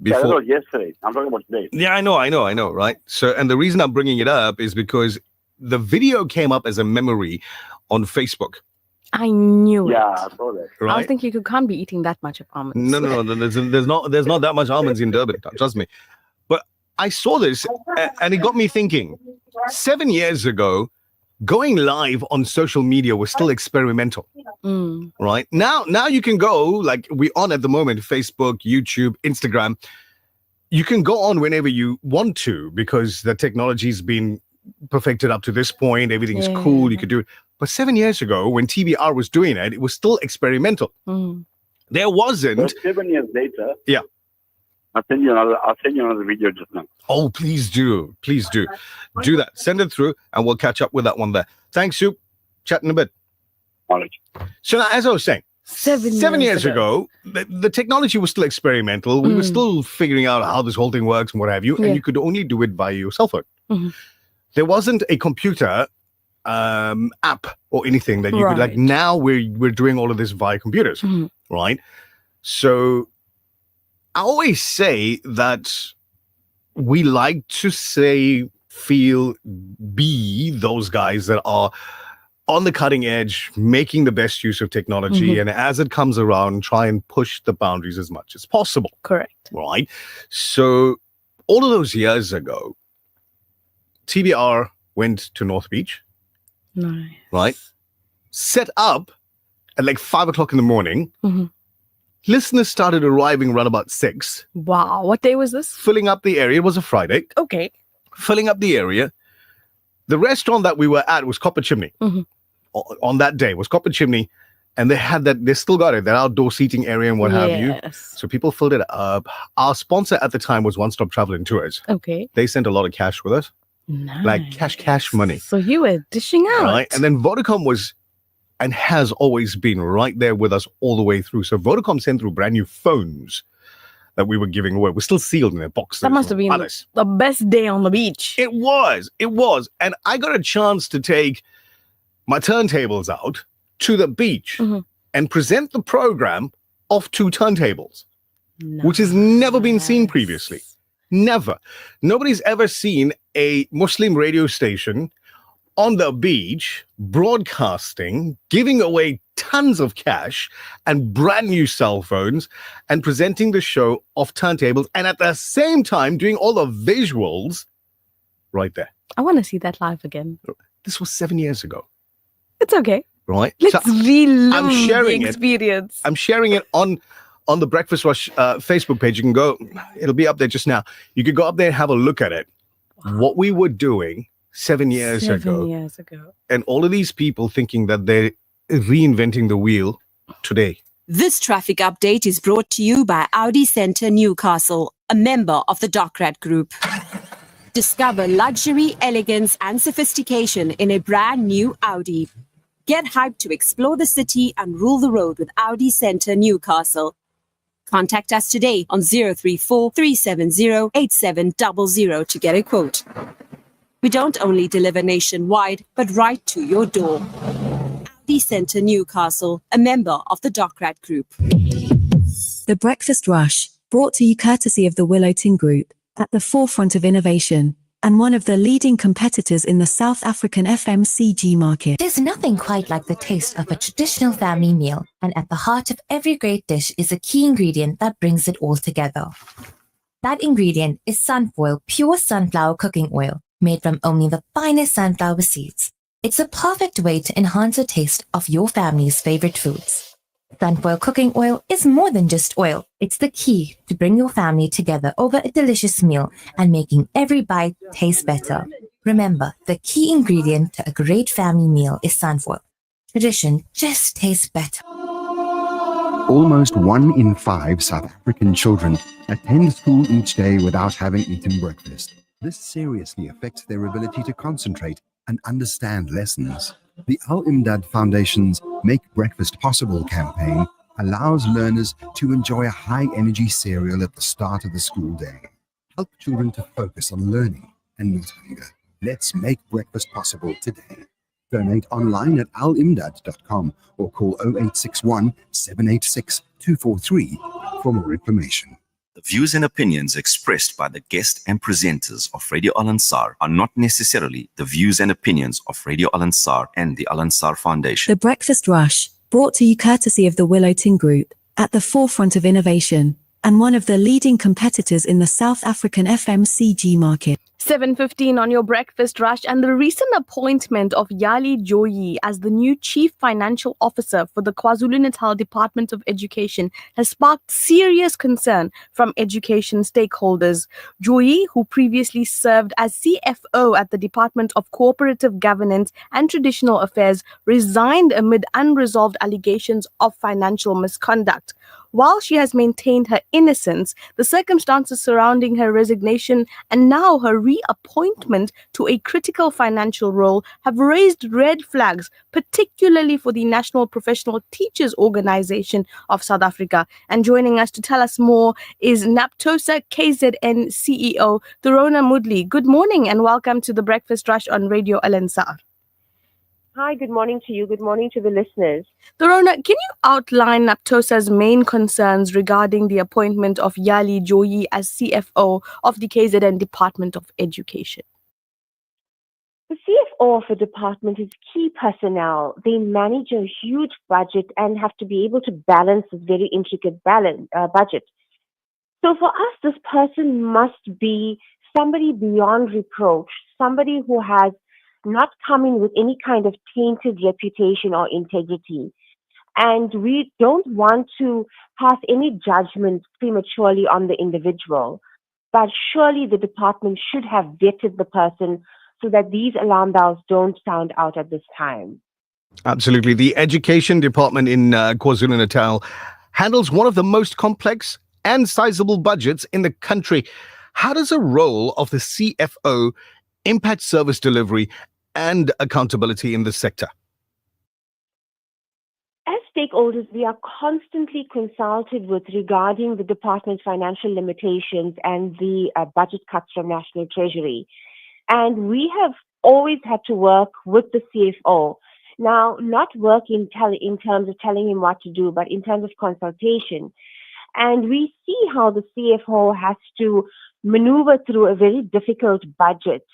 Yeah, that was yesterday. I'm talking about today. Yeah, I know, right? So, and the reason I'm bringing it up is because the video came up as a memory on Facebook. I knew Yeah, it. I saw that. Right? I was thinking you can't be eating that much of almonds. No. There's not that much almonds in Durban. Trust me. But I saw this and it got me thinking. 7 years ago, going live on social media was still experimental. Mm. Right now you can go like we on at the moment, Facebook, YouTube, Instagram. You can go on whenever you want to because the technology's been perfected up to this point. Everything's Yeah. cool. You could do it. But 7 years ago, when TBR was doing it, it was still experimental. Mm. There wasn't. But 7 years later, Yeah. I'll send you another video just now. Oh, please do. Please do. Do that. Send it through and we'll catch up with that one there. Thanks, Soup. Chat in a bit. Knowledge. So now, as I was saying, 7 years ago, the technology was still experimental. We were still figuring out how this whole thing works and what have you. Yeah. And you could only do it via your cell phone. Mhm. There wasn't a computer app or anything that you could like. Right. Now we're doing all of this via computers, Mhm. right? So I always say that we like to say, feel, be those guys that are on the cutting edge, making the best use of technology, Mhm. and as it comes around, try and push the boundaries as much as possible. Correct. Right? So all of those years ago, TBR went to North Beach, Nice. right? Set up at like 5 o'clock in the morning. Mhm. Listeners started arriving around about 6, Wow. What day was this? filling up the area. It was a Friday. Okay. Filling up the area. The restaurant that we were at was Copper Chimney. Mhm. On that day was Copper Chimney, and they had that. They still got it, that outdoor seating area and what have you. Yes. So people filled it up. Our sponsor at the time was One Stop Travel and Tours. Okay. They sent a lot of cash with us, Nice. like cash money, So you were dishing out. right? And then Vodacom was and has always been right there with us all the way through. So Vodacom sent through brand new phones that we were giving away. We're still sealed in their box. That must have been Others. the best day on the beach. It was. And I got a chance to take my turntables out to the beach Mhm. and present the program off 2 turntables, which has never been seen previously. Never. Nobody's ever seen a Muslim radio station on the beach broadcasting, giving away tons of cash and brand new cell phones and presenting the show off turntables and at the same time doing all the visuals right there. I want to see that live again. This was 7 years ago, It's okay. right? Let's So relive I'm sharing the it. experience. I'm sharing it on the Breakfast Rush Facebook page. You can go, it'll be up there just now. You could go up there and have a look at it. What we were doing 7 years 7 ago, years ago. and all of these people thinking that they're reinventing the wheel today. This traffic update is brought to you by Audi Centre Newcastle, a member of the Docrat Group. Discover luxury, elegance, and sophistication in a brand new Audi. Get hyped to explore the city and rule the road with Audi Centre Newcastle. Contact us today on 034 370 8700 to get a quote. We don't only deliver nationwide, but right to your door. Audi Centre Newcastle, a member of the Docrat Group. The Breakfast Rush, brought to you courtesy of the Willow Tin Group, at the forefront of innovation, and one of the leading competitors in the South African FMCG market. There's nothing quite like the taste of a traditional family meal, and at the heart of every great dish is a key ingredient that brings it all together. That ingredient is Sunfoil pure sunflower cooking oil, made from only the finest sunflower seeds. It's a perfect way to enhance the taste of your family's favorite foods. Sunfoil cooking oil is more than just oil. It's the key to bring your family together over a delicious meal and making every bite taste better. Remember, the key ingredient to a great family meal is Sunfoil. Tradition just tastes better. almost 1 in 5 South African children attend school each day without having eaten breakfast. This seriously affects their ability to concentrate and understand lessons. The Al Imdad Foundation's Make Breakfast Possible campaign allows learners to enjoy a high-energy cereal at the start of the school day. Help children to focus on learning and not hunger. Let's make breakfast possible today. Donate online at alimdad.com or call 0861 786 243 for more information. The views and opinions expressed by the guest and presenters of Radio Al Ansar are not necessarily the views and opinions of Radio Al Ansar and the Al Ansar Foundation. The Breakfast Rush, brought to you courtesy of the Willow Tin Group, at the forefront of innovation, and one of the leading competitors in the South African FMCG market. 7:15 on your breakfast rush, and the recent appointment of Yali Joyi as the new Chief Financial Officer for the KwaZulu-Natal Department of Education has sparked serious concern from education stakeholders. Joyi, who previously served as CFO at the Department of Cooperative Governance and Traditional Affairs, resigned amid unresolved allegations of financial misconduct. While she has maintained her innocence, the circumstances surrounding her resignation and now her reappointment to a critical financial role have raised red flags, particularly for the National Professional Teachers Organization of South Africa. And joining us to tell us more is NAPTOSA KZN CEO, Thorona Mudli. Good morning and welcome to the Breakfast Rush on Radio Al Ansar. Hi, good morning to you. Good morning to the listeners. Thorona, can you outline NAPTOSA's main concerns regarding the appointment of Yali Joyi as CFO of the KZN Department of Education? The CFO of a department is key personnel. They manage a huge budget and have to be able to balance a very intricate budget. So for us, this person must be somebody beyond reproach, somebody who has not come in with any kind of tainted reputation or integrity. And we don't want to pass any judgment prematurely on the individual, but surely the department should have vetted the person so that these alarm bells don't sound out at this time. Absolutely. The Education Department in KwaZulu-Natal handles one of the most complex and sizable budgets in the country. How does a role of the CFO impact service delivery and accountability in this sector? As stakeholders, we are constantly consulted with regarding the department's financial limitations and the budget cuts from National Treasury. And we have always had to work with the CFO. Now, not work in terms of telling him what to do, but in terms of consultation. And we see how the CFO has to maneuver through a very difficult budget.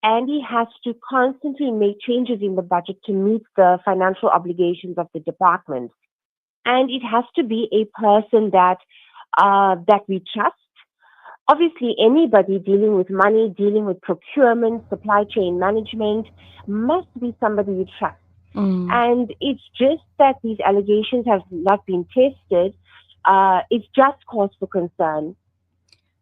And he has to constantly make changes in the budget to meet the financial obligations of the department. And it has to be a person that we trust. Obviously, anybody dealing with money, dealing with procurement, supply chain management, must be somebody you trust. And it's just that these allegations have not been tested. It's just cause for concern.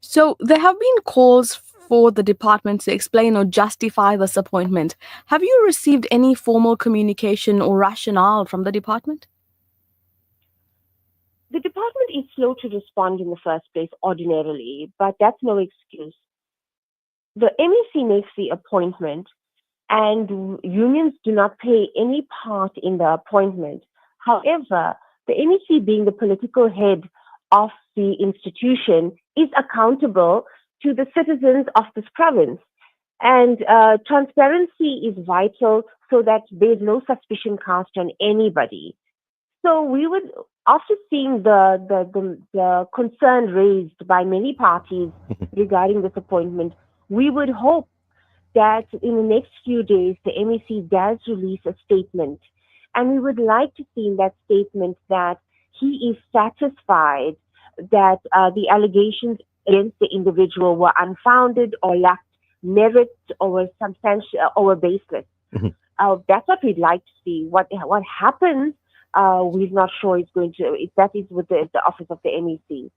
So there have been calls for the department to explain or justify this appointment. Have you received any formal communication or rationale from the department? The department is slow to respond in the first place ordinarily, but that's no excuse. The MEC makes the appointment and unions do not play any part in the appointment. However, the MEC, being the political head of the institution, is accountable to the citizens of this province. And transparency is vital so that there's no suspicion cast on anybody. So we would, after seeing the concern raised by many parties regarding this appointment, we would hope that in the next few days, the MEC does release a statement. And we would like to see in that statement that he is satisfied that the allegations against the individual were unfounded or lacked merit or were substantial or were baseless. That's what we'd like to see. What happens, we're not sure is going to. That is with the office of the MEC.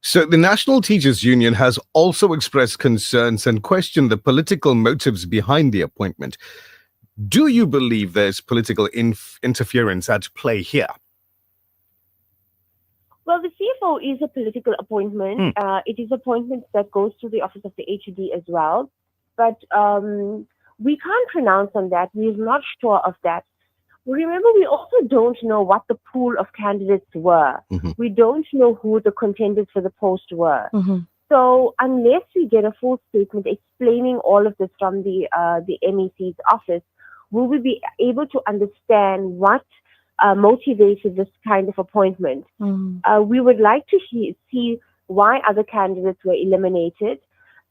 So the National Teachers Union has also expressed concerns and questioned the political motives behind the appointment. Do you believe there's political interference at play here? Well, the CFO is a political appointment. It is appointment that goes to the office of the HED as well. But we can't pronounce on that. We're not sure of that. Remember, we also don't know what the pool of candidates were. We don't know who the contenders for the post were. So unless we get a full statement explaining all of this from the MEC's office, we will be able to understand what motivated this kind of appointment. We would like to see why other candidates were eliminated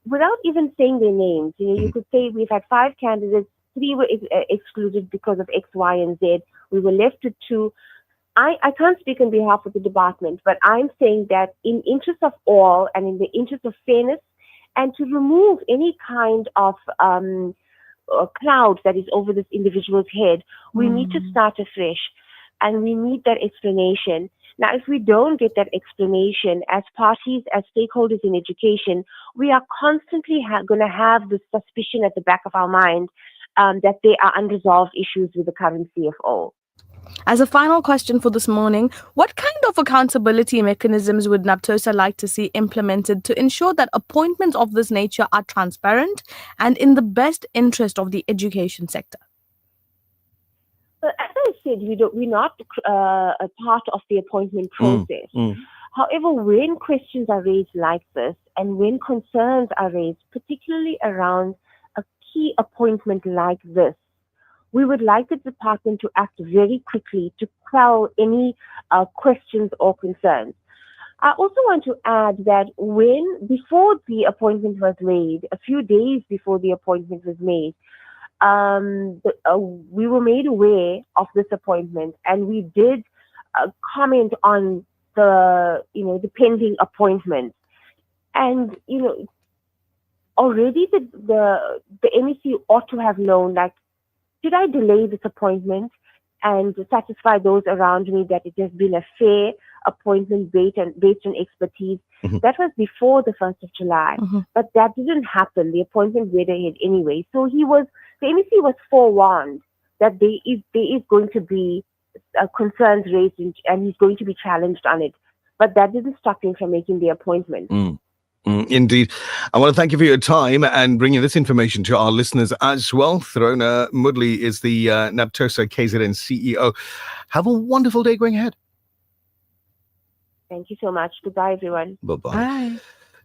without even saying their names. You could say we've had 5 candidates, 3 were excluded because of X, Y, and Z. We were left with 2. I can't speak on behalf of the department, but I'm saying that in interest of all and in the interest of fairness and to remove any kind of cloud that is over this individual's head, we need to start afresh and we need that explanation. Now, if we don't get that explanation as parties, as stakeholders in education, we are constantly going to have this suspicion at the back of our mind that there are unresolved issues with the current CFO. As a final question for this morning, what kind of accountability mechanisms would NAPTOSA like to see implemented to ensure that appointments of this nature are transparent and in the best interest of the education sector? Well, as I said, we're not a part of the appointment process. However, when questions are raised like this and when concerns are raised, particularly around a key appointment like this, we would like the department to act very quickly to quell any questions or concerns. I also want to add that before the appointment was made, a few days before the appointment was made, we were made aware of this appointment, and we did comment on the pending appointment. And already the MEC ought to have known, like, should I delay this appointment and satisfy those around me that it has been a fair appointment based on expertise? That was before the 1st of July, but that didn't happen. The appointment went ahead anyway. So the MEC was forewarned that there is going to be concerns raised and he's going to be challenged on it. But that didn't stop him from making the appointment. Indeed. I want to thank you for your time and bringing this information to our listeners as well. Tharona Mudley is the NAPTOSA KZN CEO. Have a wonderful day going ahead. Thank you so much. Goodbye, everyone. Bye-bye. Bye.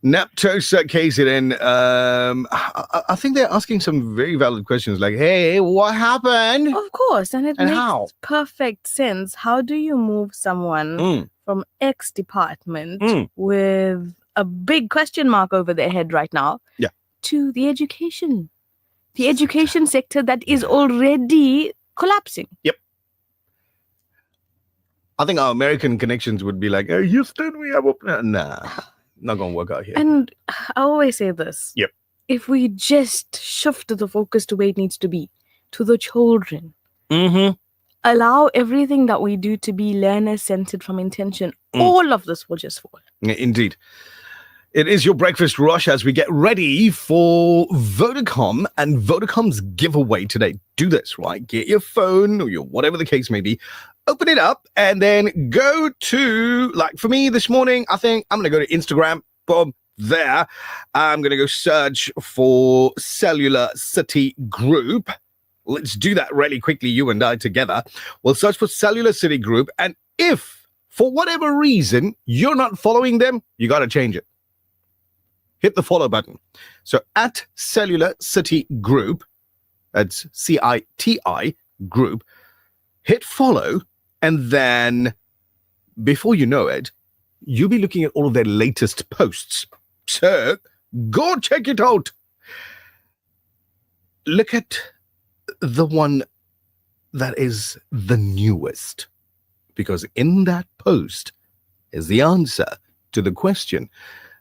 NAPTOSA KZN, I think they're asking some very valid questions like, hey, what happened? Of course, and it makes how? perfect sense. How do you move someone from X department with a big question mark over their head right now to the education sector that is already collapsing? Yep. I think our American connections would be like, hey, Houston, we have nah, not going to work out here. And I always say this. Yep. If we just shift the focus to where it needs to be, to the children, allow everything that we do to be learner-centered from intention, all of this will just fall. Indeed. It is your breakfast rush as we get ready for Vodacom and Vodacom's giveaway today. Do this, right? Get your phone or your whatever the case may be, open it up, and then go to, like for me this morning, I think I'm going to go to Instagram. Boom, there. I'm going to go search for Cellular City Group. Let's do that really quickly, you and I together. We'll search for Cellular City Group, and if for whatever reason you're not following them, you got to change it. Hit the follow button. So at Cellular City Group, that's CITI Group, hit follow, and then before you know it, you'll be looking at all of their latest posts. So go check it out. Look at the one that is the newest, because in that post is the answer to the question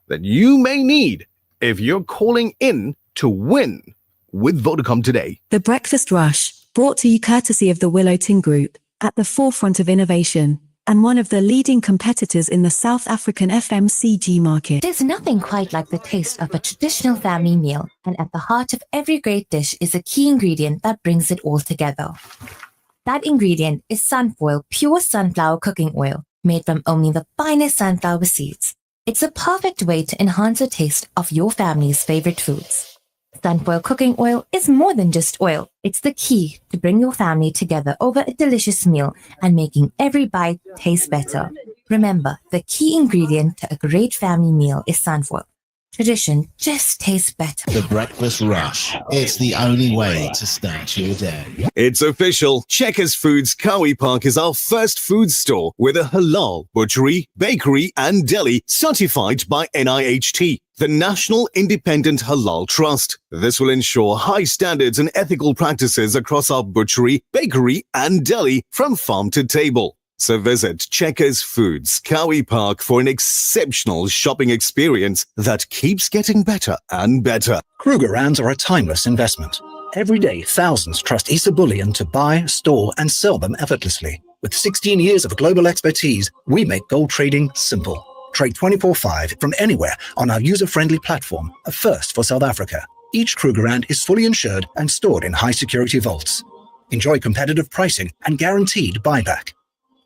that you may need if you're calling in to win with Vodacom today. The Breakfast Rush, brought to you courtesy of the Willowton Group, at the forefront of innovation and one of the leading competitors in the South African FMCG market. There's nothing quite like the taste of a traditional family meal, and at the heart of every great dish is a key ingredient that brings it all together. That ingredient is Sunfoil Pure Sunflower Cooking Oil, made from only the finest sunflower seeds. It's a perfect way to enhance the taste of your family's favorite foods. Sunfoil cooking oil is more than just oil. It's the key to bring your family together over a delicious meal and making every bite taste better. Remember, the key ingredient to a great family meal is sunfoil. Tradition just tastes better. The Breakfast Rush. It's the only way to start your day. It's official. Checkers Foods Kawi Park is our first food store with a halal butchery, bakery and deli certified by NIHT, the National Independent Halal Trust. This will ensure high standards and ethical practices across our butchery, bakery and deli from farm to table. So visit Checkers Foods Kawi Park for an exceptional shopping experience that keeps getting better and better. Krugerrands are a timeless investment. Every day, thousands trust Isa Bullion to buy, store, and sell them effortlessly. With 16 years of global expertise, we make gold trading simple. Trade 24/5 from anywhere on our user-friendly platform, a first for South Africa. Each Krugerrand is fully insured and stored in high-security vaults. Enjoy competitive pricing and guaranteed buyback.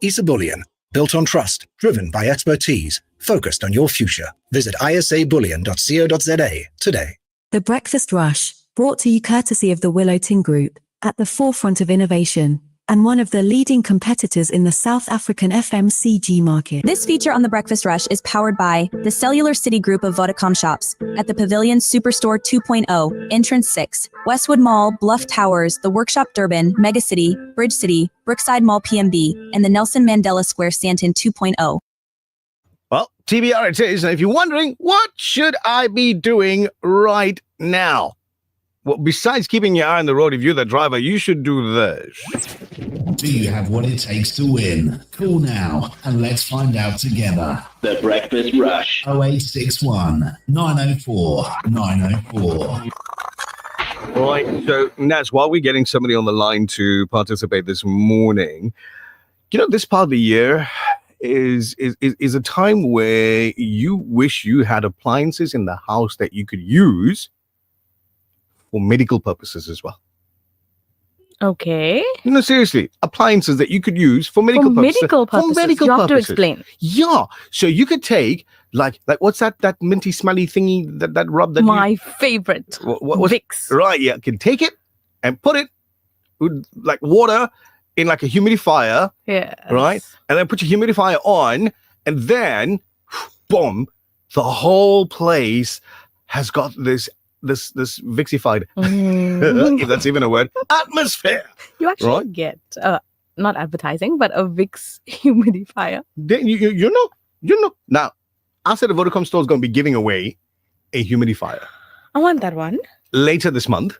Isa Bullion, built on trust, driven by expertise, focused on your future. Visit isabullion.co.za today. The Breakfast Rush, brought to you courtesy of the Willow Tin Group, at the forefront of innovation, and one of the leading competitors in the South African FMCG market. This feature on The Breakfast Rush is powered by the Cellular City Group of Vodacom shops at the Pavilion Superstore 2.0, Entrance 6, Westwood Mall, Bluff Towers, The Workshop Durban, Megacity, Bridge City, Brookside Mall PMB, and the Nelson Mandela Square Stanton 2.0. Well, TBR it is. And if you're wondering, what should I be doing right now? Well, besides keeping your eye on the road, if you're the driver, you should do this. Do you have what it takes to win? Call now and let's find out together. The Breakfast Rush. 0861 904 904. Right, so Naz, while we're getting somebody on the line to participate this morning, you know, this part of the year is a time where you wish you had appliances in the house that you could use for medical purposes as well. Okay. No, seriously, appliances that you could use for medical purposes. Medical purposes. For medical you have purposes. to explain. Yeah. So you could take like what's that minty smelly thingy that rub that My favorite. what's Vicks. Right, yeah. You can take it and put it with like water in like a humidifier. Yeah. Right? And then put your humidifier on and then boom, the whole place has got this Vixified, if that's even a word, atmosphere. You actually right? get not advertising, but a Vicks humidifier. Then you know. Now, after the Vodacom store is going to be giving away a humidifier I want that one. later this month,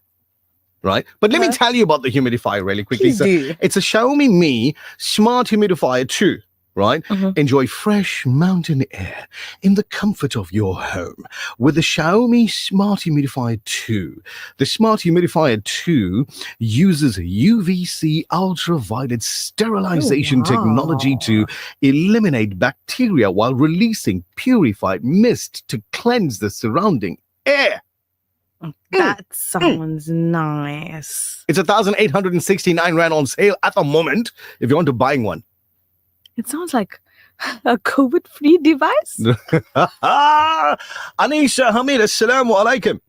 right? But let me tell you about the humidifier really quickly. Please do. It's a Xiaomi Mi Smart Humidifier 2. Right? Enjoy fresh mountain air in the comfort of your home with the Xiaomi Smart Humidifier 2. The Smart Humidifier 2 uses UVC ultraviolet sterilization technology to eliminate bacteria while releasing purified mist to cleanse the surrounding air. That sounds nice. It's 1,869 Rand on sale at the moment if you want to buy one. It sounds like a COVID-free device. Anisha Hamid, assalamu alaikum.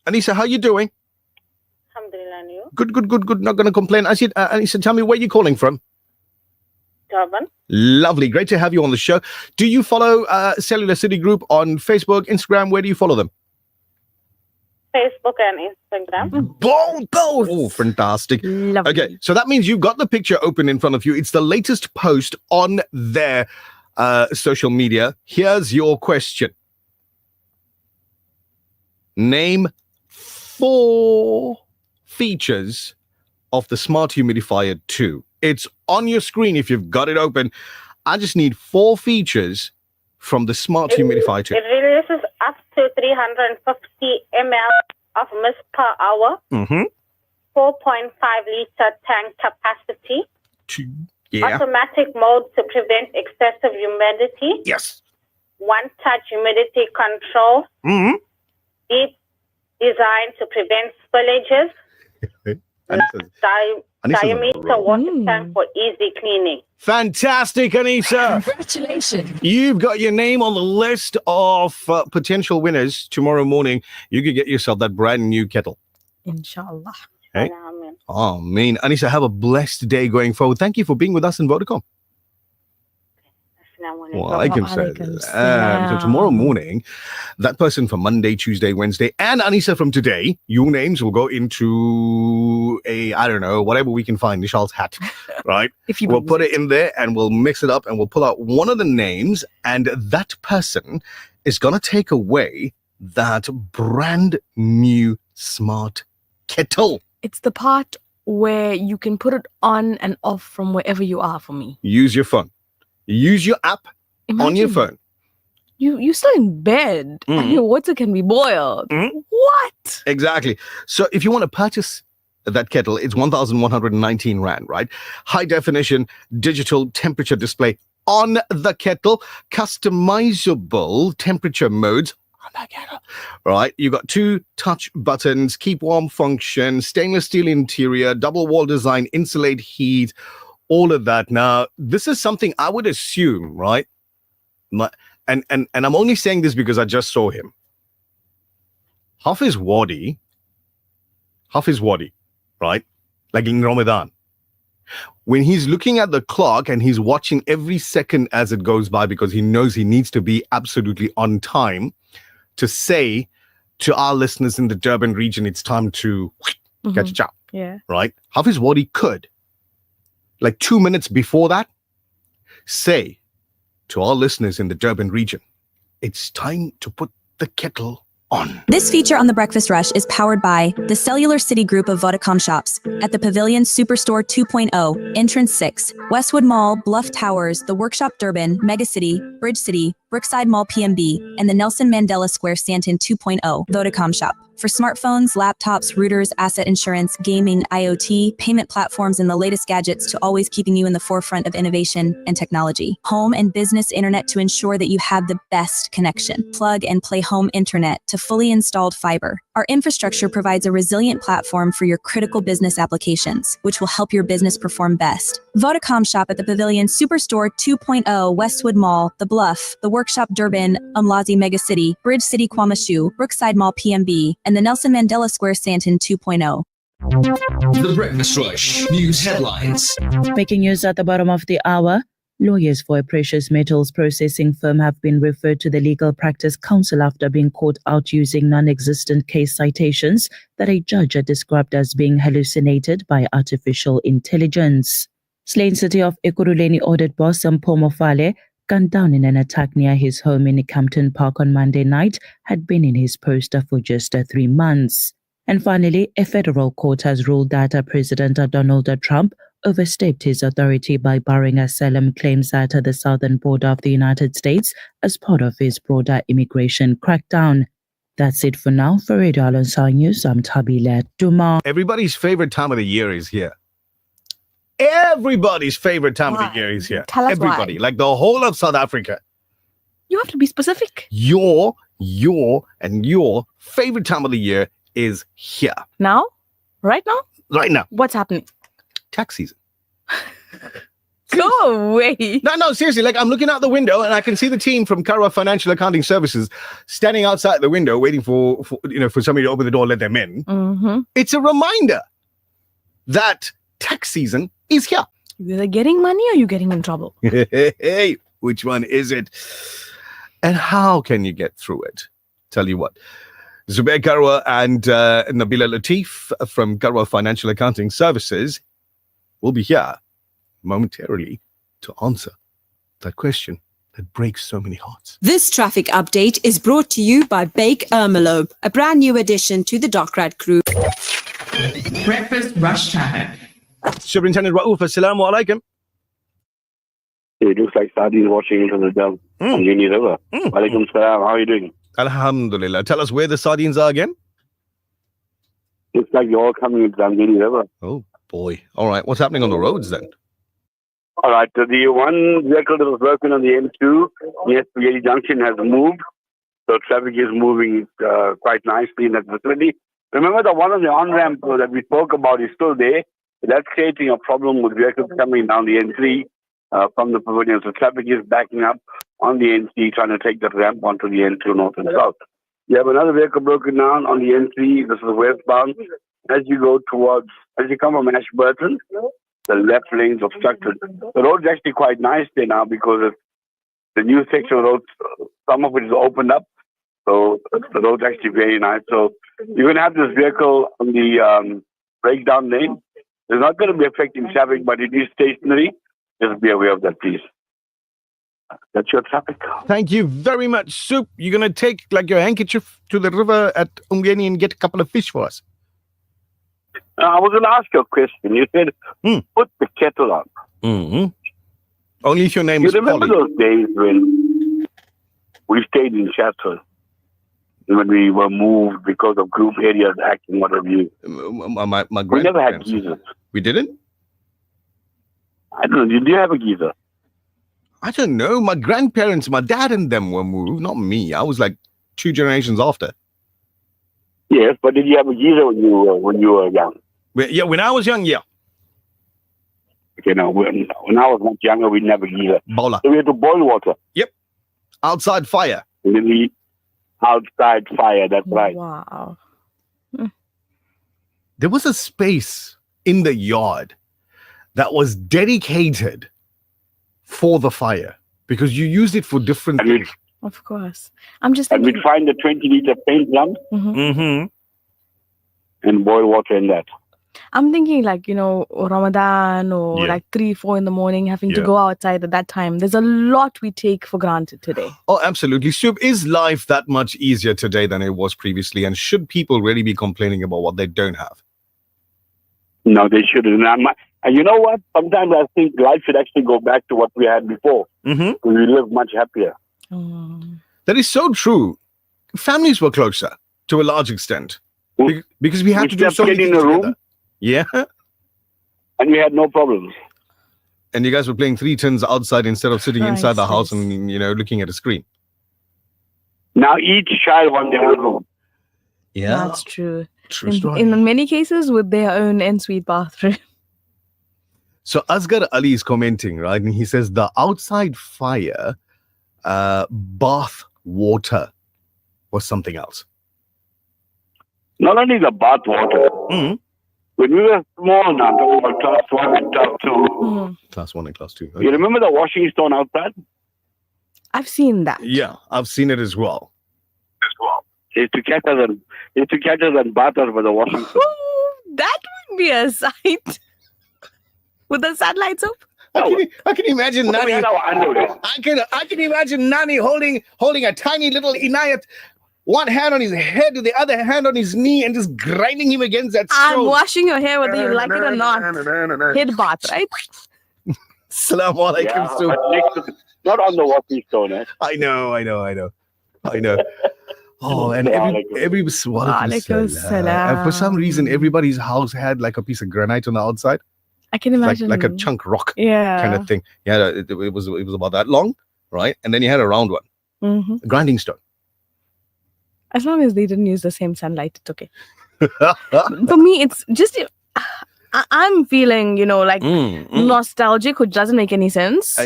Anisha, how you doing? Alhamdulillah, and you? Good. Not going to complain. Anisha, tell me where you're calling from. Durban. Lovely. Great to have you on the show. Do you follow Cellular City Group on Facebook, Instagram? Where do you follow them? Facebook and Instagram. Both. Oh, fantastic. Lovely. Okay, so that means you've got the picture open in front of you. It's the latest post on their social media. Here's your question. Name 4 features of the Smart Humidifier 2. It's on your screen if you've got it open. I just need 4 features from the Smart Humidifier 2. It releases up to 350 ml of mist per hour. 4.5 liter tank capacity. Yeah. Automatic mode to prevent excessive humidity. Yes. One-touch humidity control. Deep design to prevent spillages. diameter water tank for easy cleaning. Fantastic, Anissa. Congratulations. You've got your name on the list of potential winners tomorrow morning. You could get yourself that brand new kettle. Inshallah. Hey? Oh, man. Anissa, have a blessed day going forward. Thank you for being with us in Vodacom. Walaikum salam. So tomorrow morning, that person from Monday, Tuesday, Wednesday, and Anissa from today, your names will go into a, I don't know, whatever we can find, Nishal's hat, right? We'll put it in there and we'll mix it up and we'll pull out one of the names, and that person is going to take away that brand new smart kettle. It's the part where you can put it on and off from wherever you are for me. Use your phone. Use your app on your phone. You're still in bed and your water can be boiled. What? Exactly. So if you want to purchase that kettle, it's 1,119 Rand, right? High definition digital temperature display on the kettle, customizable temperature modes on the kettle, right? You got 2 touch buttons, keep warm function, stainless steel interior, double wall design, insulate heat, all of that. Now, this is something I would assume, right? And I'm only saying this because I just saw him. Hafiz Wadi, right? Like in Ramadan. When he's looking at the clock and he's watching every second as it goes by because he knows he needs to be absolutely on time to say to our listeners in the Durban region, it's time to catch a chop. Yeah. Right? Hafiz Wadi could, like 2 minutes before that, say to our listeners in the Durban region, it's time to put the kettle on. This feature on The Breakfast Rush is powered by the Cellular City Group of Vodacom shops at the Pavilion Superstore 2.0, Entrance 6, Westwood Mall, Bluff Towers, The Workshop Durban, Megacity, Bridge City, Brookside Mall PMB, and the Nelson Mandela Square Stanton 2.0 Vodacom shop. For smartphones, laptops, routers, asset insurance, gaming, IoT, payment platforms, and the latest gadgets to always keeping you in the forefront of innovation and technology. Home and business internet to ensure that you have the best connection. Plug and play home internet to fully installed fiber. Our infrastructure provides a resilient platform for your critical business applications, which will help your business perform best. Vodacom shop at the Pavilion Superstore 2.0 Westwood Mall, The Bluff, The Workshop Durban, Umlazi Megacity, Bridge City Kwamashu, Brookside Mall PMB, and the Nelson Mandela Square Stanton 2.0. The Breakfast Rush News Headlines. Making news at the bottom of the hour. Lawyers for a precious metals processing firm have been referred to the Legal Practice Council after being caught out using non-existent case citations that a judge had described as being hallucinated by artificial intelligence. Slain City of Ekurhuleni audit boss Mpho Mofale, gunned down in an attack near his home in Campton Park on Monday night, had been in his post for just 3 months. And finally, a federal court has ruled that President Donald Trump overstepped his authority by barring asylum claims at the southern border of the United States as part of his broader immigration crackdown. That's it for now. For Radio Al-Ansar News, I'm Tabila Duma. Everybody's favorite time of the year is here. Everybody's favorite time of the year is here. Tell us Everybody, why. like the whole of South Africa. You have to be specific. Your favorite time of the year is here. Now? Right now? Right now. What's happening? Tax season. Go away. No, seriously. Like, I'm looking out the window and I can see the team from Karwa Financial Accounting Services standing outside the window waiting for somebody to open the door and let them in. Mm-hmm. It's a reminder that tax season is here. You're either getting money or you're getting in trouble. Hey, which one is it? And how can you get through it? Tell you what. Zubair Karwa and Nabila Latif from Karwa Financial Accounting Services will be here momentarily to answer that question that breaks so many hearts. This traffic update is brought to you by Bake Ermelo, a brand new addition to the Docrat crew. Breakfast Rush Traffic. Superintendent Raouf, assalamu alaikum. It looks like sardines washing into the dam on Guinea River. Walaikum salam. How are you doing? Alhamdulillah. Tell us where the sardines are again. Looks like you're all coming into the Guinea River. Oh, boy. All right. What's happening on the roads then? All right. So the one vehicle that was working on the M2 near Spaghetti Junction has moved. So traffic is moving quite nicely in that vicinity. Remember the one on the on-ramp that we spoke about is still there. That's creating a problem with vehicles coming down the N3 from the pavilion. So traffic is backing up on the N3 trying to take the ramp onto the N2 north and south. You have another vehicle broken down on the N3. This is westbound. As you come from Ashburton, the left lane's obstructed. The road's actually quite nice there now because it's the new section road, some of it is opened up. So the road's actually very nice. So you're going to have this vehicle on the breakdown lane. It's not going to be affecting traffic, but it is stationary. Just be aware of that, please. That's your traffic. Thank you very much, Soup. You're going to take like your handkerchief to the river at Umgeni and get a couple of fish for us. I was going to ask you a question. You said, put the kettle on. Mm-hmm. Only if your name is You remember Polly. those days when we stayed in Chatsworth? When we were moved because of group areas acting, what have you? My We never had grandparents. geezers. We didn't? I don't know. Did you have a geyser? I don't know. My grandparents, my dad and them were moved, not me. I was like 2 generations after. Yes, but did you have a geyser when you were young? Yeah, when I was young, yeah. Okay, no. When I was much younger, we never geyser. Bowler. So we had to boil water. Yep. Outside fire. And then we outside fire. That's right. Wow. There was a space in the yard that was dedicated for the fire because you used it for different things. Of course. I'm just And thinking. we'd find the 20-liter paint drum Mm-hmm. and boil water in that. I'm thinking like, Ramadan or Yeah. like 3-4 in the morning, having to Yeah. go outside at that time. There's a lot we take for granted today. Oh, absolutely. Soup, is life that much easier today than it was previously? And should people really be complaining about what they don't have? No, they shouldn't. And you know what? Sometimes I think life should actually go back to what we had before. Mm-hmm. We live much happier. That is so true. Families were closer to a large extent because we had We to do slept so many in things a room. together. Yeah. And we had no problems. And you guys were playing 3 tins outside instead of sitting inside the house Priceless. and, looking at a screen. Now each child wants their own room. Yeah. That's true. True in, story. in many cases with their own ensuite bathroom. So Asghar Ali is commenting, right? And he says the outside fire, bath water was something else. Not only the bath water. When we were small now, talking about class 1 and class 2, Class 1 and class 2. you remember the washing stone outside? I've seen that. Yeah, I've seen it as well. They used to catch us and bath us with the washing stone. That would be a sight. With the satellite soap? I can imagine Well, we Nani. had our underwear. I can imagine Nani holding a tiny little Inayat, one hand on his head, the other hand on his knee, and just grinding him against that I'm stove. washing your hair whether you like it or not. Head bath, right? Assalamu alaikum. Yeah, Soup. but next to, not on the washing stone, eh? I know. Oh, and every Walaikum salam. and for some reason, everybody's house had like a piece of granite on the outside, I can imagine. like a chunk rock Yeah. kind of thing. Yeah, it was about that long, right? And then you had a round one, Mhm. a grinding stone. As long as they didn't use the same sunlight, it's okay. For me, it's just I'm feeling, nostalgic, which doesn't make any sense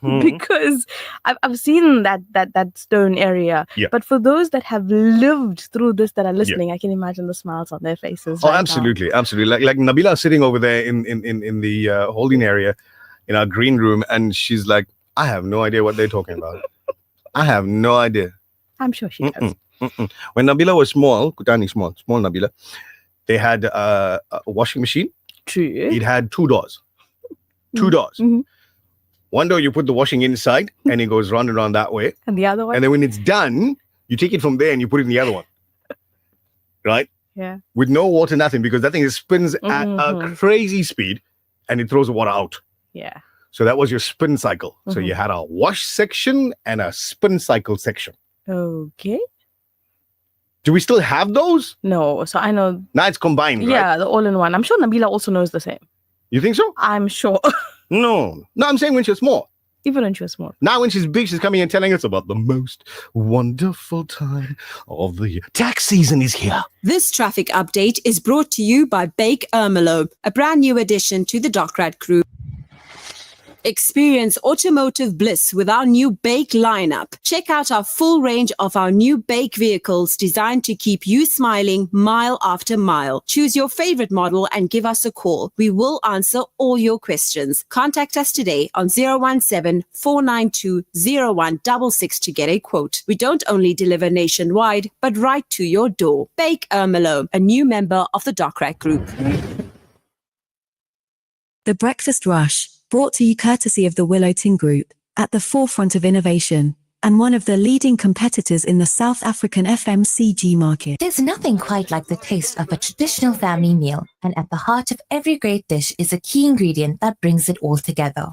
because I've seen that stone area. Yeah. But for those that have lived through this, that are listening, I can imagine the smiles on their faces. Oh, right now. absolutely. Like Nabila sitting over there in the holding area in our green room, and she's like, I have no idea what they're talking about. I have no idea. I'm sure she does. When Nabila was small, Kutani small Nabila, they had a washing machine. True. It had 2 doors. 2 doors. One door you put the washing inside, and it goes round and round that way. And the other one? And then when it's done, you take it from there and you put it in the other one. Right? Yeah. With no water, nothing, because that thing spins at a Mhm. crazy speed and it throws the water out. Yeah. So that was your spin cycle. So Mhm. you had a wash section and a spin cycle section. Okay. Do we still have those? No. So I know. Now it's combined, right? Yeah, the all-in-one. I'm sure Nabila also knows the same. You think so? I'm sure. No, I'm saying when she was small. Even when she was small. Now when she's big, she's coming and telling us about the most wonderful time of the year. Tax season is here. This traffic update is brought to you by Bake Ermelo, a brand new addition to the Docrat Group. Experience automotive bliss with our new Bake lineup. Check out our full range of our new Bake vehicles designed to keep you smiling mile after mile. Choose your favorite model and give us a call. We will answer all your questions. Contact us today on 017-492-0166 to get a quote. We don't only deliver nationwide, but right to your door. Bake Ermelo, a new member of the Docrat Group. The Breakfast Rush, brought to you courtesy of the Willowton Group, at the forefront of innovation, and one of the leading competitors in the South African FMCG market. There's nothing quite like the taste of a traditional family meal, and at the heart of every great dish is a key ingredient that brings it all together.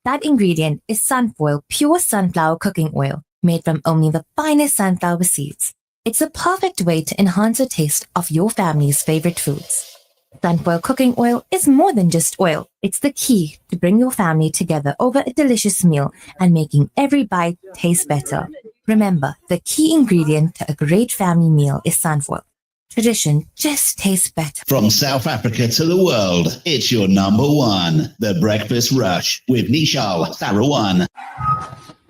That ingredient is Sunfoil pure sunflower cooking oil, made from only the finest sunflower seeds. It's a perfect way to enhance the taste of your family's favorite foods. Sunfoil cooking oil is more than just oil. It's the key to bring your family together over a delicious meal and making every bite taste better. Remember, the key ingredient to a great family meal is sunfoil. Tradition just tastes better. From South Africa to the world, it's your number one, The Breakfast Rush with Nishal Sarawan.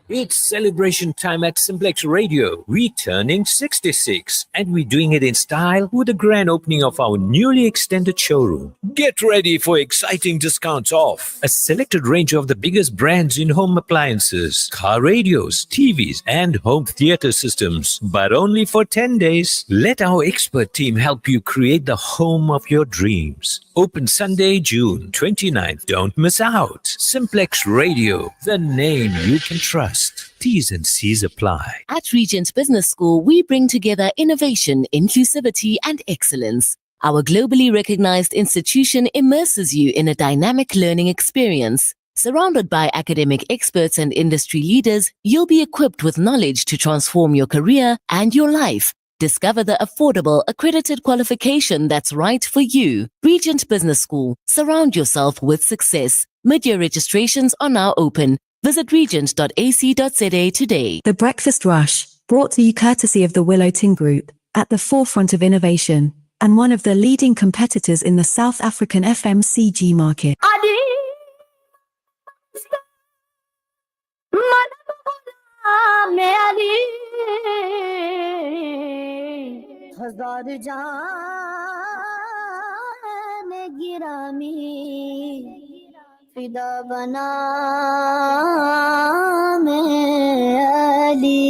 It's celebration time at Simplex Radio. We're turning 66, and we're doing it in style with the grand opening of our newly extended showroom. Get ready for exciting discounts off a selected range of the biggest brands in home appliances, car radios, TVs, and home theater systems. But only for 10 days. Let our expert team help you create the home of your dreams. Open Sunday, June 29th. Don't miss out. Simplex Radio, the name you can trust. T's and C's apply. At Regent Business School, we bring together innovation, inclusivity, and excellence. Our globally recognized institution immerses you in a dynamic learning experience. Surrounded by academic experts and industry leaders, you'll be equipped with knowledge to transform your career and your life. Discover the affordable, accredited qualification that's right for you. Regent Business School. Surround yourself with success. Mid-year registrations are now open. Visit regent.ac.za today. The Breakfast Rush, brought to you courtesy of the Willowton Group, at the forefront of innovation, and one of the leading competitors in the South African FMCG market. फिदा बना मैं अली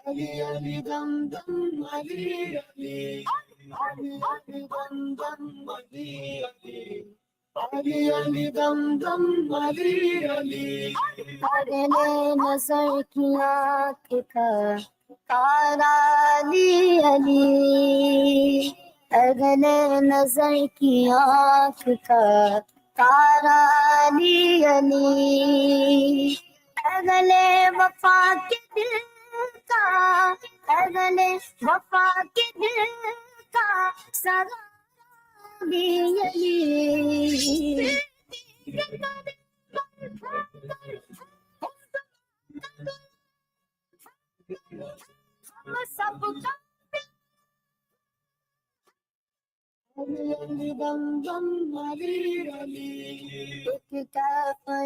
अली अली दम दम अली अली अली अली दम दम अली अली अली दम दम अली अली अगले नजर की आँख का तारा अली अली अगले नजर की आँख का तारा अली अली अगले वफा के दिल का अगले वफा के दिल का सगा अली अली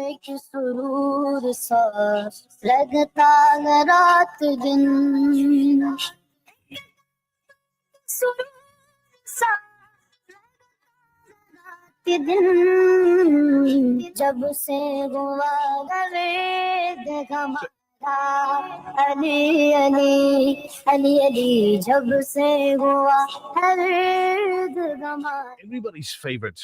एक सुरूर सा लगता रात दिन सुरूर सा रात दिन जब से हुआ गले गमा अली अली अली अली जब से हुआ Everybody's favorite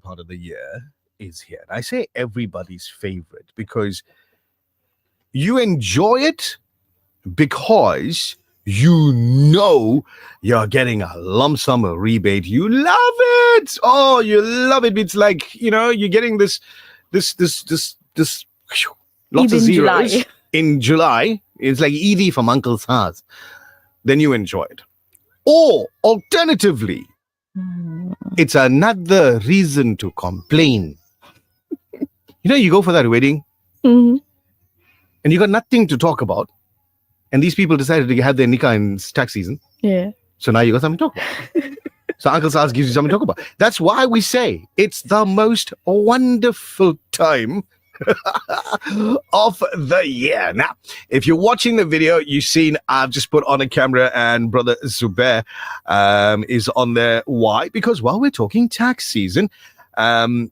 part of the year is here. And I say everybody's favorite because you enjoy it because you know you're getting a lump sum of rebate. You love it. Oh, you love it. It's like, you know, you're getting this lots Even of zeros July. in July. It's like Edie from Uncle's house. Then you enjoy it. Or alternatively, It's another reason to complain. You go for that wedding and you got nothing to talk about. And these people decided to have their nikah in tax season. Yeah. So now you got something to talk about. So Uncle Saz gives you something to talk about. That's why we say it's the most wonderful time of the year. Now, if you're watching the video, you've seen I've just put on a camera and Brother Zubair is on there. Why? Because while we're talking tax season, Assalamu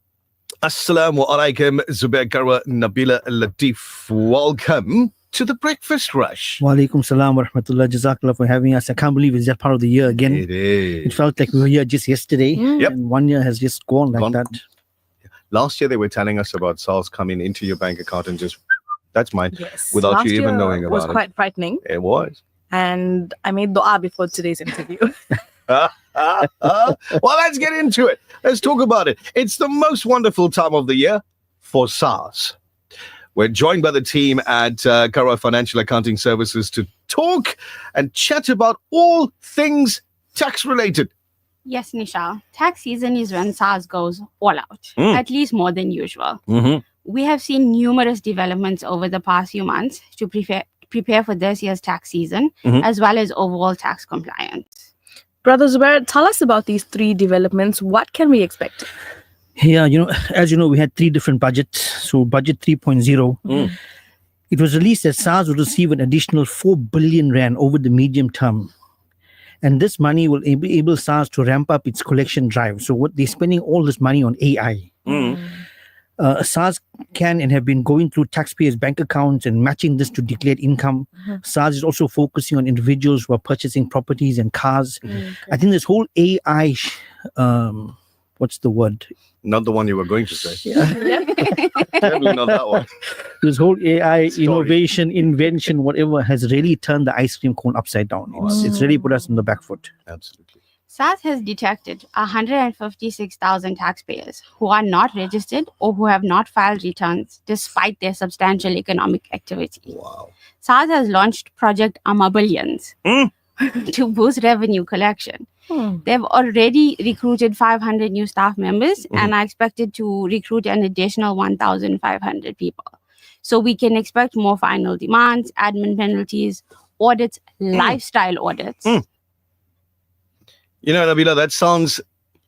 alaikum, Zubair Karwa, Nabila Latif. Welcome to the Breakfast Rush. Walaikum salam wa rahmatullah. Jazakallah for having us. I can't believe it's that part of the year again. It is. It felt like we were here just yesterday. Yep. And 1 year has just gone like that. Last year, they were telling us about SARS coming into your bank account and just, that's mine, Yes. without Last you even year knowing about was it. quite frightening. It was. And I made dua before today's interview. Well, let's get into it. Let's talk about it. It's the most wonderful time of the year for SARS. We're joined by the team at Karwa Financial Accounting Services to talk and chat about all things tax related. Yes, Nishal. Tax season is when SARS goes all out, at least more than usual. We have seen numerous developments over the past few months to prepare for this year's tax season, as well as overall tax compliance. Brother Zubair, tell us about these 3 developments. What can we expect? Yeah, as you know, we had 3 different budgets. So budget 3.0, it was released that SARS would receive an additional 4 billion rand over the medium term. And this money will enable SARS to ramp up its collection drive. So what they're spending all this money on AI. SARS can and have been going through taxpayers' bank accounts and matching this to declared income. SARS is also focusing on individuals who are purchasing properties and cars. I think this whole AI, what's the word? Not the one you were going to say. Definitely not that one. This whole AI innovation, invention, whatever, has really turned the ice cream cone upside down. It's really put us on the back foot. Absolutely. SARS has detected 156,000 taxpayers who are not registered or who have not filed returns despite their substantial economic activity. Wow. SARS has launched Project Amabillions to boost revenue collection. They've already recruited 500 new staff members and are expected to recruit an additional 1,500 people. So we can expect more final demands, admin penalties, audits, lifestyle audits. Nabila, that sounds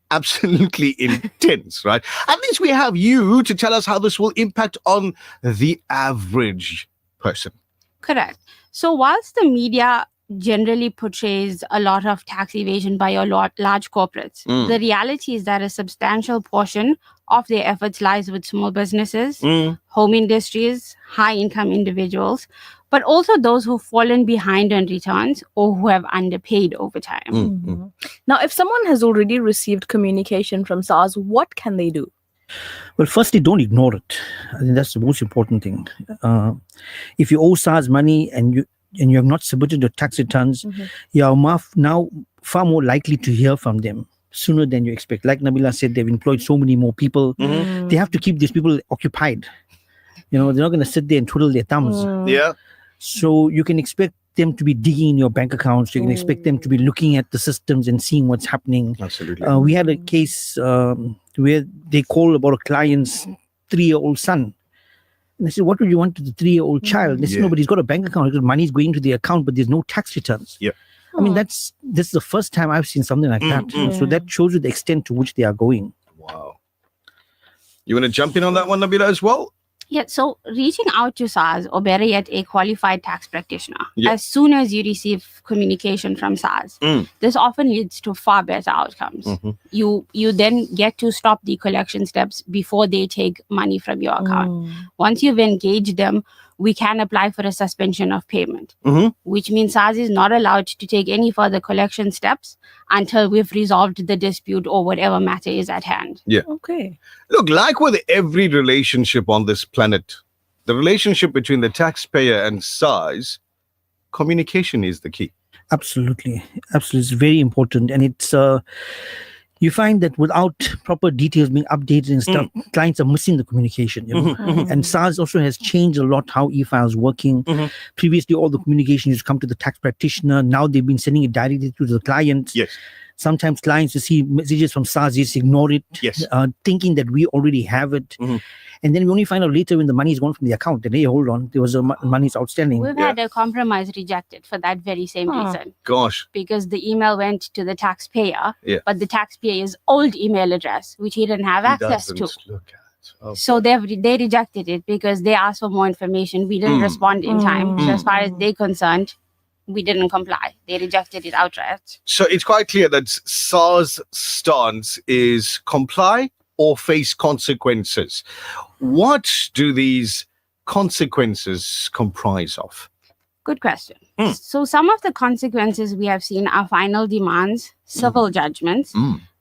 absolutely intense, right? At least we have you to tell us how this will impact on the average person. Correct. So whilst the media generally portrays a lot of tax evasion by large corporates, the reality is that a substantial portion of their efforts lies with small businesses, home industries, high-income individuals, but also those who've fallen behind on returns or who have underpaid over time. Now, if someone has already received communication from SARS, what can they do? Well, firstly, don't ignore it. I think that's the most important thing. If you owe SARS money and you have not submitted your tax returns, you are now far more likely to hear from them sooner than you expect. Like Nabila said, they've employed so many more people. They have to keep these people occupied. They're not going to sit there and twiddle their thumbs. Yeah. So you can expect them to be digging in your bank accounts. You can expect them to be looking at the systems and seeing what's happening. Absolutely. We had a case where they called about a client's 3-year-old son. And I said, what would you want to the 3-year-old child? They said, no, but he's got a bank account. Money's going to the account, but there's no tax returns. Yeah. I mean, this is the first time I've seen something like that. So that shows you the extent to which they are going. Wow. You want to jump in on that one, Nabila, as well? Yeah, so reaching out to SARS, or better yet, a qualified tax practitioner, as soon as you receive communication from SARS, this often leads to far better outcomes. You then get to stop the collection steps before they take money from your account. Once you've engaged them, we can apply for a suspension of payment, which means SARS is not allowed to take any further collection steps until we've resolved the dispute or whatever matter is at hand. Yeah. Okay. Look, like with every relationship on this planet, the relationship between the taxpayer and SARS, communication is the key. Absolutely. Absolutely. It's very important. And it's, you find that without proper details being updated and stuff, clients are missing the communication. And SARS also has changed a lot how e-files working. Previously, all the communication used to come to the tax practitioner. Now they've been sending it directly to the client. Yes. Sometimes clients receive messages from SARS, just ignore it, thinking that we already have it. And then we only find out later when the money is gone from the account. And hey, hold on, there was money's outstanding. We've had a compromise rejected for that very same reason. Gosh. Because the email went to the taxpayer, Yeah. but the taxpayer's old email address, which he didn't have access to. So they rejected it because they asked for more information. We didn't respond in time. So as far as they're concerned, we didn't comply. They rejected it outright. So it's quite clear that SARS stance is comply or face consequences. What do these consequences comprise of? Good question. So some of the consequences we have seen are final demands, civil judgments,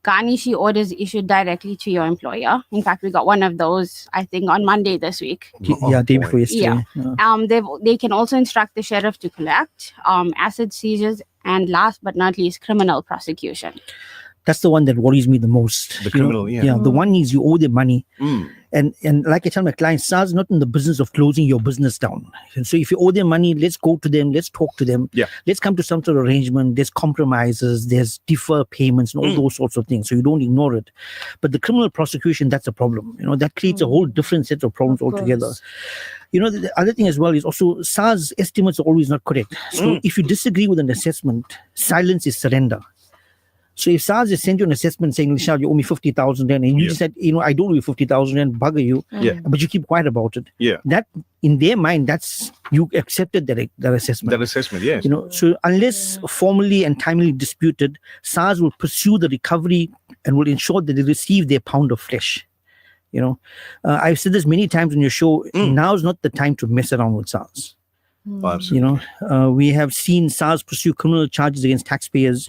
garnishee orders issued directly to your employer. In fact, we got one of those, I think, on Monday this week. Day before yesterday. They can also instruct the sheriff to collect asset seizures, and last but not least, criminal prosecution. That's the one that worries me the most. The criminal, Yeah, the one is you owe them money. And like I tell my clients, SARS is not in the business of closing your business down. And so if you owe them money, let's go to them, let's talk to them. Let's come to some sort of arrangement. There's compromises, there's defer payments and all those sorts of things. So you don't ignore it. But the criminal prosecution, that's a problem. That creates a whole different set of problems altogether. The other thing as well is also SARS estimates are always not correct. So if you disagree with an assessment, silence is surrender. So if SARS has sent you an assessment saying, Lishal, you owe me 50,000 rand, and you just said, I don't owe you 50,000 rand, bugger you, but you keep quiet about it. That, in their mind, that's, you accepted that assessment. That assessment, yes. So unless formally and timely disputed, SARS will pursue the recovery and will ensure that they receive their pound of flesh. I've said this many times on your show, now is not the time to mess around with SARS. We have seen SARS pursue criminal charges against taxpayers.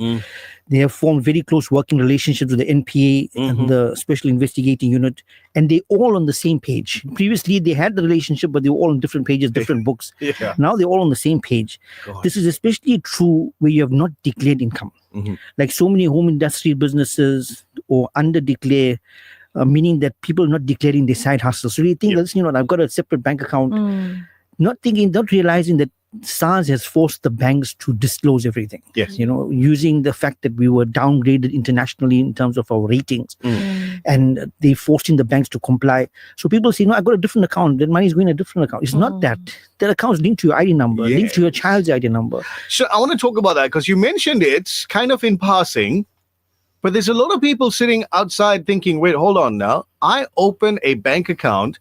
They have formed very close working relationships with the NPA and the Special Investigating Unit, and they're all on the same page. Previously, they had the relationship, but they were all on different pages, different books. Now they're all on the same page. This is especially true where you have not declared income. Like so many home industry businesses or under-declare, meaning that people are not declaring their side hustles. So you think, I've got a separate bank account. Not realizing that SARS has forced the banks to disclose everything. Using the fact that we were downgraded internationally in terms of our ratings, and they forcing the banks to comply. So people say, I've got a different account. That money is going to a different account. It's not that. That account is linked to your ID number, linked to your child's ID number. So I want to talk about that because you mentioned it kind of in passing, but there's a lot of people sitting outside thinking, wait, hold on now. I open a bank account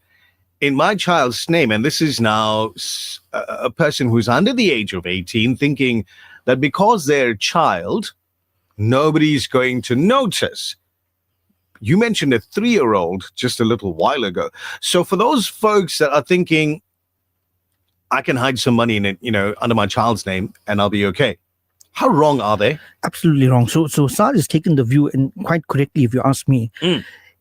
in my child's name, and this is now a person who's under the age of 18 thinking that because they're a child, nobody's going to notice. You mentioned a 3-year-old just a little while ago. So for those folks that are thinking, I can hide some money in it, under my child's name and I'll be okay. How wrong are they? Absolutely wrong. So SARS has taken the view, and quite correctly, if you ask me,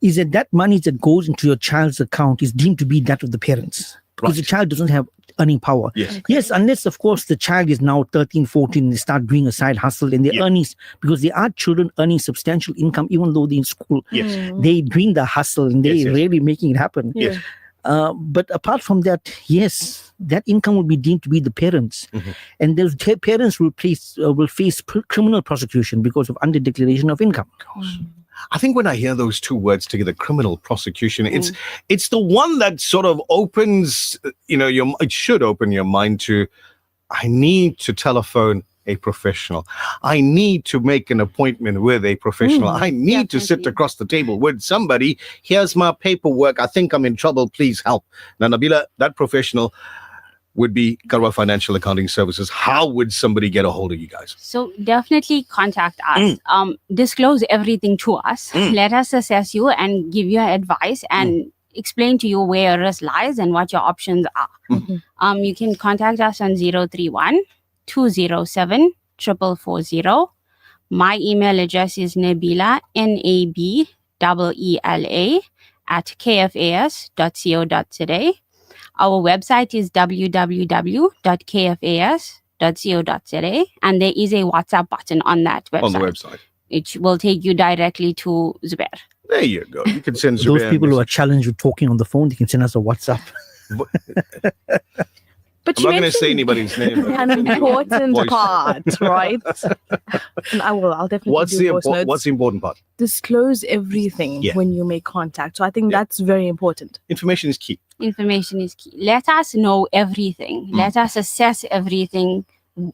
is that money that goes into your child's account is deemed to be that of the parents. Because the child doesn't have earning power. Yes, unless, of course, the child is now 13, 14, and they start doing a side hustle and their earnings, because there are children earning substantial income even though they're in school. They doing the hustle and they're really making it happen. But apart from that, yes, that income will be deemed to be the parents. And those parents will face criminal prosecution because of under-declaration of income. I think when I hear those two words together, criminal prosecution, it's the one that sort of opens, it should open your mind to, I need to telephone a professional. I need to make an appointment with a professional. I need to sit across the table with somebody. Here's my paperwork. I think I'm in trouble. Please help. Now, Nabila, that professional would be Karwa Financial Accounting Services. How would somebody get a hold of you guys? So definitely contact us. Disclose everything to us. Let us assess you and give you advice and explain to you where your risk lies and what your options are. You can contact us on 031 207 4440. My email address is Nabila, NABEELA @kfas.co.za. Our website is www.kfas.co.za, and there is a WhatsApp button on that website. On the website. It will take you directly to Zubair. There you go. You can send Zubair. Those people who are challenged with talking on the phone, they can send us a WhatsApp. But I'm you not going to say mentioned anybody's name. an important Voice. part, right? And I'll definitely What's do the voice notes. what's the important part? Disclose everything Yeah. when you make contact. So I think that's very important. Information is key. Information is key. Let us know everything. Let us assess everything.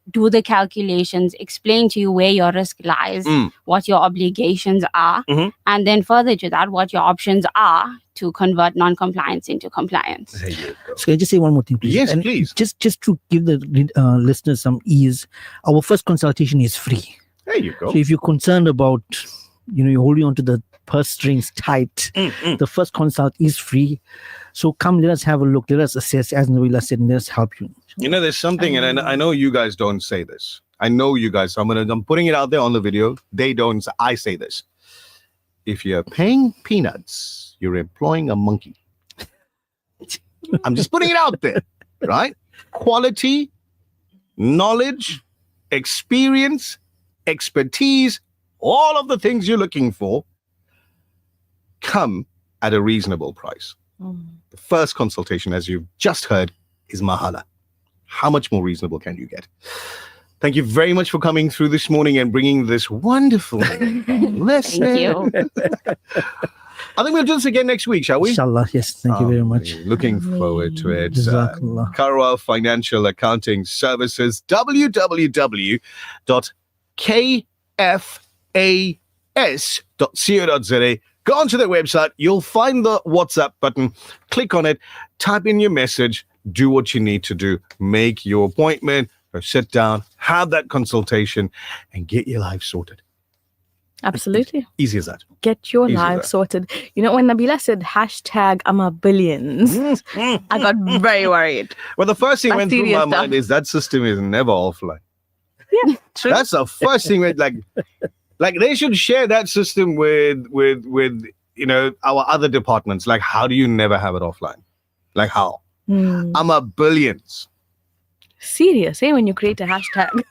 Do the calculations, explain to you where your risk lies, what your obligations are, and then further to that, what your options are to convert non-compliance into compliance. There you go. So can I just say one more thing, please? Yes, And please. Just to give the listeners some ease, our first consultation is free. There you go. So if you're concerned about, you're holding on to the purse strings tight, the first consult is free. So come, let us have a look. Let us assess, as Nabila said, and let us help you. There's something, and I know you guys don't say this. I know you guys. I'm putting it out there on the video. They don't. I say this. If you're paying peanuts, you're employing a monkey. I'm just putting it out there, right? Quality, knowledge, experience, expertise, all of the things you're looking for come at a reasonable price. The first consultation, as you've just heard, is mahala. How much more reasonable can you get? Thank you very much for coming through this morning and bringing this wonderful lesson. Thank you. I think we'll do this again next week, shall we? Inshallah, yes. Thank you very much. Looking forward to it. Jazakallah. Karwal Financial Accounting Services, www.kfas.co.za. Go onto their website. You'll find the WhatsApp button. Click on it. Type in your message. Do what you need to do. Make your appointment or sit down, have that consultation, and get your life sorted. Absolutely. Easy as that. Get your Easy as life that. sorted. When Nabila said hashtag I'm a billions, I got very worried. Well, the first thing That's went through my serious stuff. mind is that system is never offline. Yeah, true. That's the first thing. Like they should share that system with our other departments. Like, how do you never have it offline? Like how? I'm a billions. Serious, when you create a hashtag.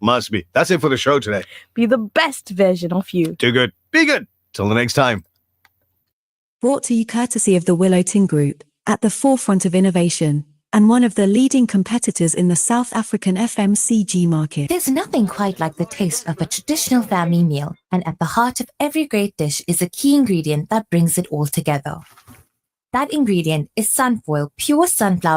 Must be. That's it for the show today. Be the best version of you. Do good. Be good. Till the next time. Brought to you courtesy of the Willow Tin Group, at the forefront of innovation, and one of the leading competitors in the South African FMCG market. There's nothing quite like the taste of a traditional family meal, and at the heart of every great dish is a key ingredient that brings it all together. That ingredient is Sunfoil Pure Sunflower